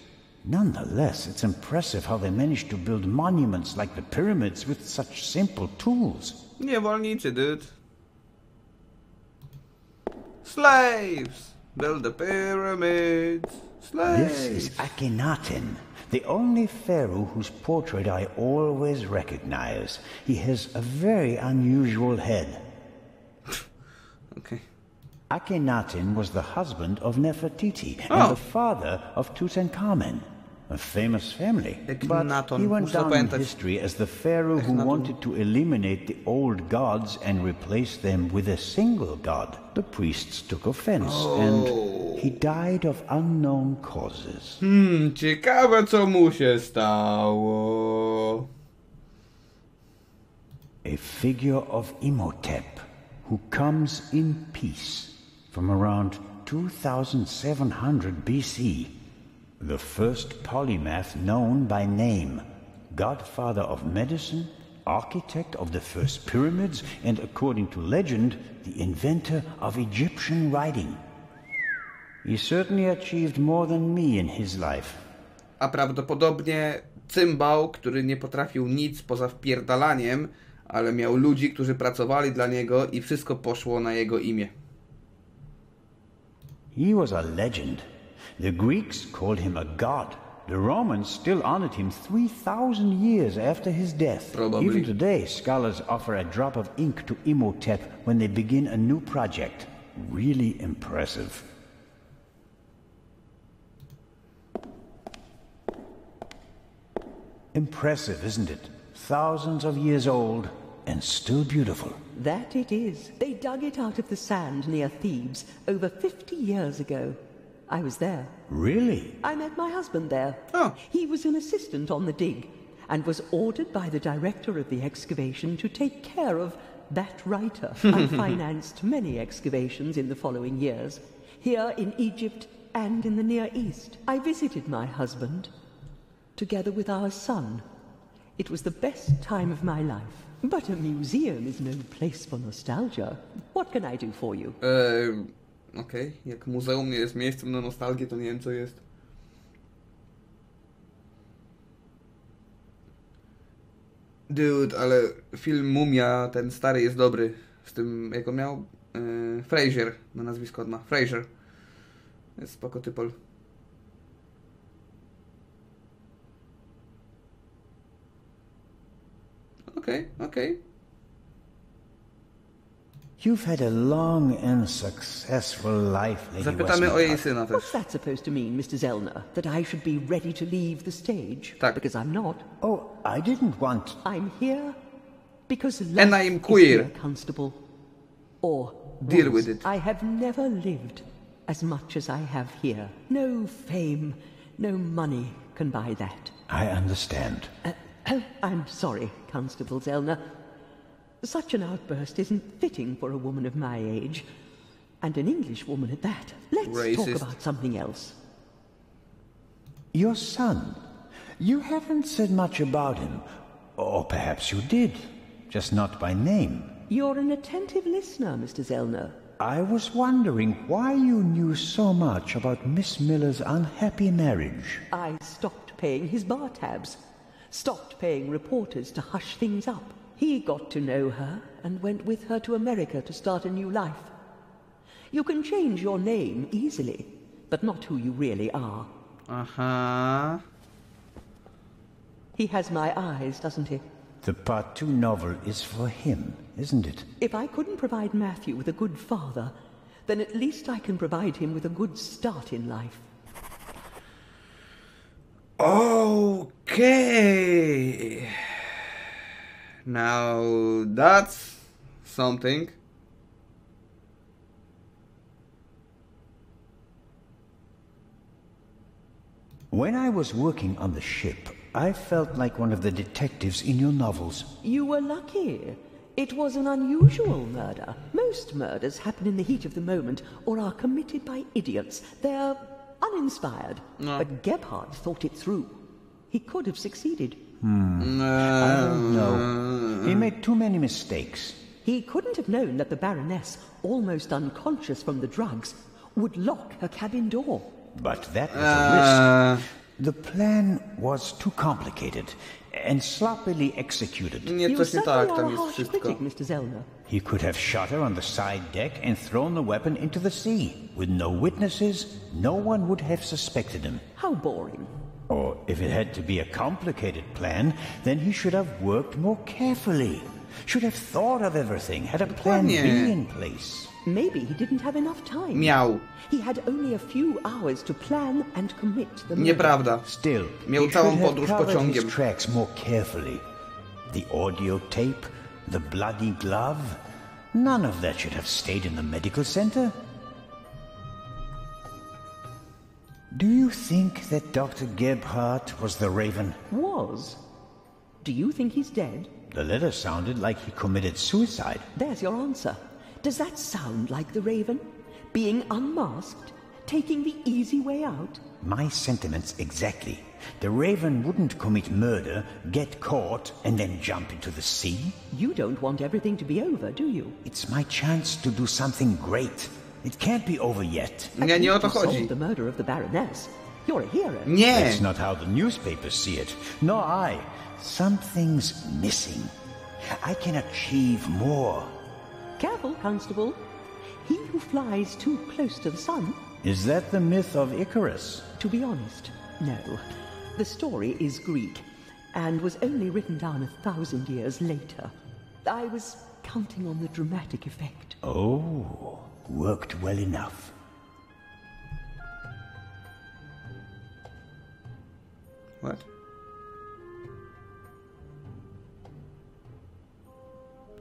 Nonetheless, it's impressive how they managed to build monuments like the pyramids with such simple tools. Niewolnicy, dude. Slaves! Build the pyramids! Slaves! This is Akhenaten, the only pharaoh whose portrait I always recognize. He has a very unusual head. Okay. Akhenaten was the husband of Nefertiti and the father of Tutankhamen. A famous family, but he went down in history as the pharaoh who wanted to eliminate the old gods and replace them with a single god. The priests took offense and he died of unknown causes. Ciekawe co mu się stało. A figure of Imhotep who comes in peace from around 2700 BC. The first polymath known by name, godfather of medicine, architect of the first pyramids, and according to legend, the inventor of Egyptian writing. He certainly achieved more than me in his life. A prawdopodobnie cymbał, który nie potrafił nic poza wpierdalaniem, ale miał ludzi, którzy pracowali dla niego i wszystko poszło na jego imię. He was a legend. The Greeks called him a god. The Romans still honored him 3,000 years after his death. Probably. Even today, scholars offer a drop of ink to Imhotep when they begin a new project. Really impressive. Impressive, isn't it? Thousands of years old and still beautiful. That it is. They dug it out of the sand near Thebes over 50 years ago. I was there. Really? I met my husband there. Oh. He was an assistant on the dig and was ordered by the director of the excavation to take care of that writer. I financed many excavations in the following years, here in Egypt and in the Near East. I visited my husband, together with our son. It was the best time of my life. But a museum is no place for nostalgia. What can I do for you? Okej, jak muzeum nie jest miejscem na nostalgię, to nie wiem co jest. Dude, ale film Mumia, ten stary jest dobry. Z tym, jak on miał? Fraser, na nazwisko on ma. Fraser. Jest spoko typol. Okej. You've had a long and successful life, Lady Zapytamy o jej syna też. What's that supposed to mean, Mr. Zellner? That I should be ready to leave the stage? Tak. Because I'm not. Oh, I didn't want... I'm here because life And I am queer. is here, Constable. Or deal worse, with it. I have never lived as much as I have here. No fame, no money can buy that. I understand. I'm sorry, Constable Zellner. Such an outburst isn't fitting for a woman of my age. And an English woman at that. Let's Racist. talk about something else. Your son. You haven't said much about him. Or perhaps you did, just not by name. You're an attentive listener, Mr. Zellner. I was wondering why you knew so much about Miss Miller's unhappy marriage. I stopped paying his bar tabs. Stopped paying reporters to hush things up. He got to know her and went with her to America to start a new life. You can change your name easily, but not who you really are. Aha. He has my eyes, doesn't he? The Part 2 novel is for him, isn't it? If I couldn't provide Matthew with a good father, then at least I can provide him with a good start in life. Okay. Now that's something. When I was working on the ship, I felt like one of the detectives in your novels. You were lucky. It was an unusual murder. Most murders happen in the heat of the moment or are committed by idiots. They're uninspired. No. But Gebhardt thought it through. He could have succeeded. I don't know. He made too many mistakes. He couldn't have known that the Baroness, almost unconscious from the drugs, would lock her cabin door. But that was a risk. The plan was too complicated and sloppily executed. Nie, coś nie tak, tam jest wszystko. Mr. Zellner. He could have shot her on the side deck and thrown the weapon into the sea. With no witnesses, no one would have suspected him. How boring. Or if it had to be a complicated plan, then he should have worked more carefully. Should have thought of everything, had a plan B in place. Maybe he didn't have enough time. Miał. He had only a few hours to plan and commit the murder. Nieprawda. Still, Miał całą podróż pociągiem. His tracks more carefully. The audio tape, the bloody glove, none of that should have stayed in the medical center. Do you think that Dr. Gebhardt was the Raven? Was? Do you think he's dead? The letter sounded like he committed suicide. There's your answer. Does that sound like the Raven? Being unmasked? Taking the easy way out? My sentiments exactly. The Raven wouldn't commit murder, get caught, and then jump into the sea. You don't want everything to be over, do you? It's my chance to do something great. It can't be over yet. Nie, nie o to chodzi. Solved the murder of the Baroness. You're a hero. Nie. That's not how the newspapers see it. Nor I. Something's missing. I can achieve more. Careful, Constable. He who flies too close to the sun... Is that the myth of Icarus? To be honest, no. The story is Greek, and was only written down 1,000 years later. I was counting on the dramatic effect. Oh, worked well enough. What?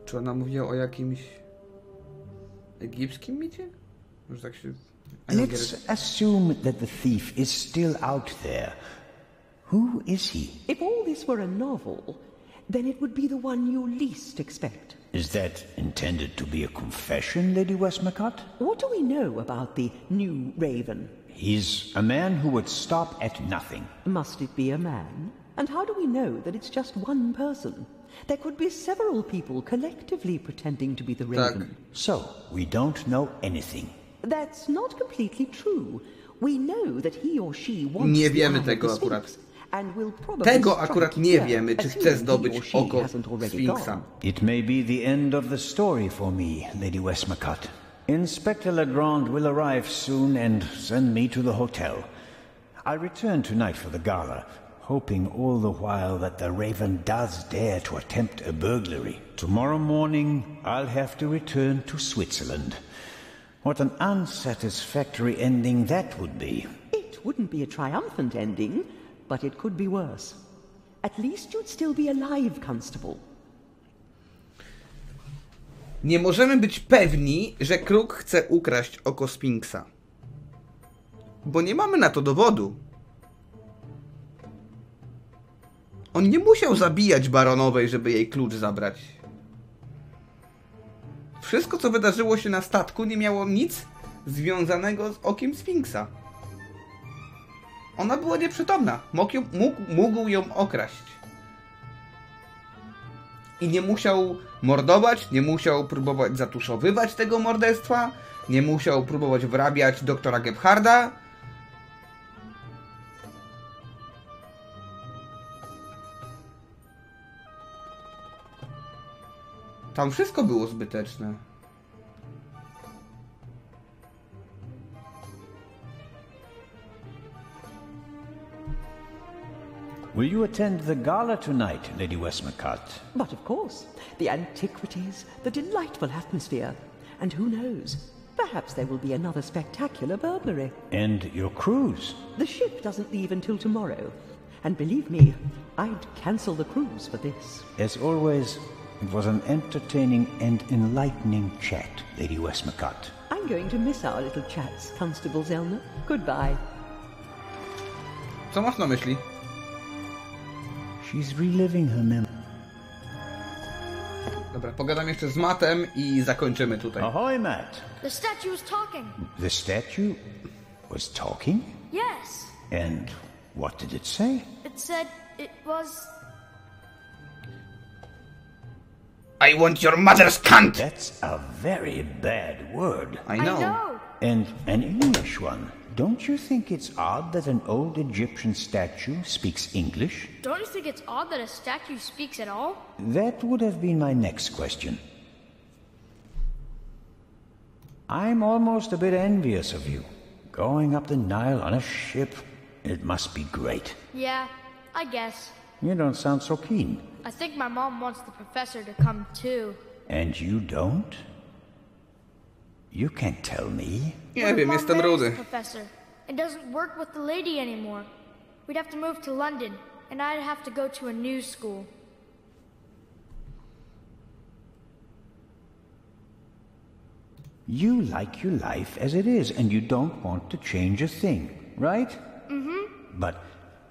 Czy ona mówiła o jakimś egipskim micie? Może tak się... Let's assume that the thief is still out there. Who is he? If all this were a novel, then it would be the one you least expect. Is that intended to be a confession, Lady Westmacott? What do we know about the new Raven? He's a man who would stop at nothing. Must it be a man? And how do we know that it's just one person? There could be several people collectively pretending to be the Raven. So, we don't know anything. That's not completely true. We know that he or she wants Nie wiemy tego akurat. And will probably Tego akurat nie wiemy, czy chce zdobyć oko Sfinksa. It may be the end of the story for me, Lady Westmacott. Inspector Legrand will arrive soon and send me to the hotel. I'll return tonight for the gala, hoping all the while that the Raven does dare to attempt a burglary. Tomorrow morning, I'll have to return to Switzerland. What an unsatisfactory ending that would be. It wouldn't be a triumphant ending, but it could be worse. At least you'd still be alive, Constable. Nie możemy być pewni, że Kruk chce ukraść oko Sfinksa. Bo nie mamy na to dowodu. On nie musiał zabijać Baronowej, żeby jej klucz zabrać. Wszystko, co wydarzyło się na statku, nie miało nic związanego z okiem Sfinksa. Ona była nieprzytomna. Mógł ją okraść. I nie musiał mordować, nie musiał próbować zatuszowywać tego morderstwa, nie musiał próbować wrabiać doktora Gebharda. Tam wszystko było zbyteczne. Will you attend the gala tonight, Lady Westmacott? But of course. The antiquities, the delightful atmosphere. And who knows? Perhaps there will be another spectacular burglary. And your cruise? The ship doesn't leave until tomorrow. And believe me, I'd cancel the cruise for this. As always, it was an entertaining and enlightening chat, Lady Westmacott. I'm going to miss our little chats, Constable Zellner. Goodbye. Co masz na myśli? She's reliving her memory. Dobra, pogadam jeszcze z Mattem i zakończymy tutaj. Ahoy, Matt. The statue was talking. The statue was talking? Yes. And what did it say? It said it was... I want your mother's cunt! That's a very bad word. I know. And an English one. Don't you think it's odd that an old Egyptian statue speaks English? Don't you think it's odd that a statue speaks at all? That would have been my next question. I'm almost a bit envious of you. Going up the Nile on a ship, it must be great. Yeah, I guess. You don't sound so keen. I think my mom wants the professor to come too. And you don't? You can't tell me. Nie wiem, jestem rudy. Professor, it doesn't work with the lady anymore. We'd have to move to London, and I'd have to go to a new school. You like your life as it is, and you don't want to change a thing, right? Mm-hmm. But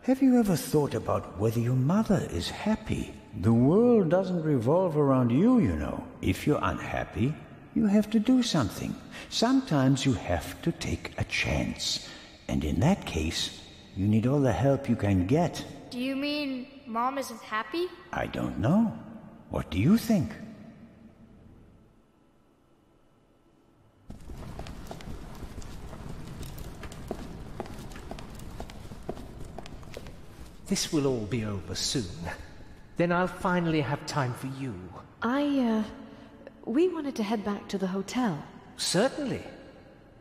have you ever thought about whether your mother is happy? The world doesn't revolve around you, you know. If you're unhappy, you have to do something. Sometimes you have to take a chance. And in that case, you need all the help you can get. Do you mean Mom isn't happy? I don't know. What do you think? This will all be over soon. Then I'll finally have time for you. We wanted to head back to the hotel. Certainly.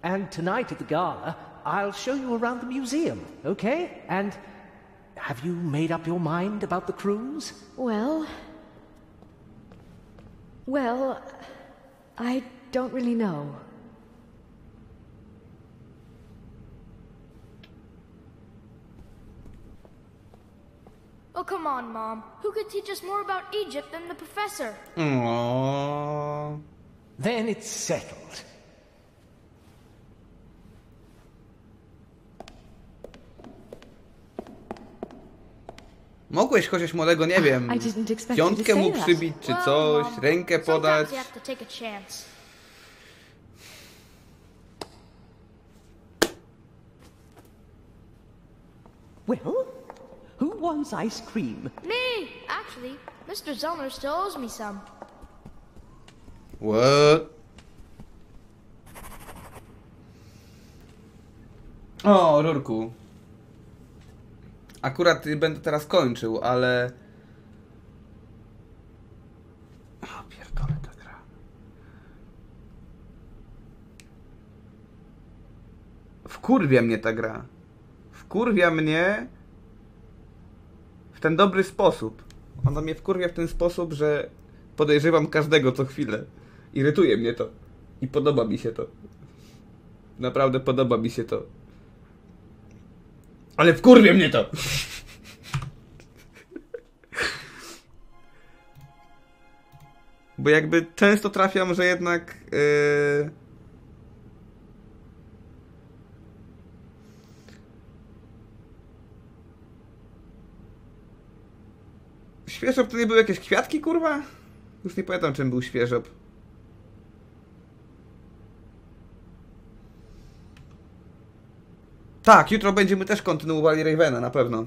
And tonight at the gala, I'll show you around the museum, okay? And have you made up your mind about the cruise? Well, I don't really know. Oh, come on, Mom. Who could teach us more about Egypt than the professor? Aww. Then it's settled. Mogłeś chociaż młodego, nie wiem, piątkę mu przybić czy coś, rękę podać. Well, who wants ice cream? Me! Actually, Mr. Zellner still owes me some. What? O, Rurku. Akurat będę teraz kończył, ale... O, pierdolę ta gra. Wkurwia mnie ta gra. Wkurwia mnie w ten dobry sposób. Ona mnie wkurwia w ten sposób, że podejrzewam każdego co chwilę. Irytuje mnie to. I podoba mi się to. Naprawdę podoba mi się to. Ale wkurwia mnie to! Bo jakby często trafiam, że jednak... Świeżop to nie były jakieś kwiatki, kurwa? Już nie pamiętam, czym był świeżop. Tak, jutro będziemy też kontynuowali Ravena, na pewno.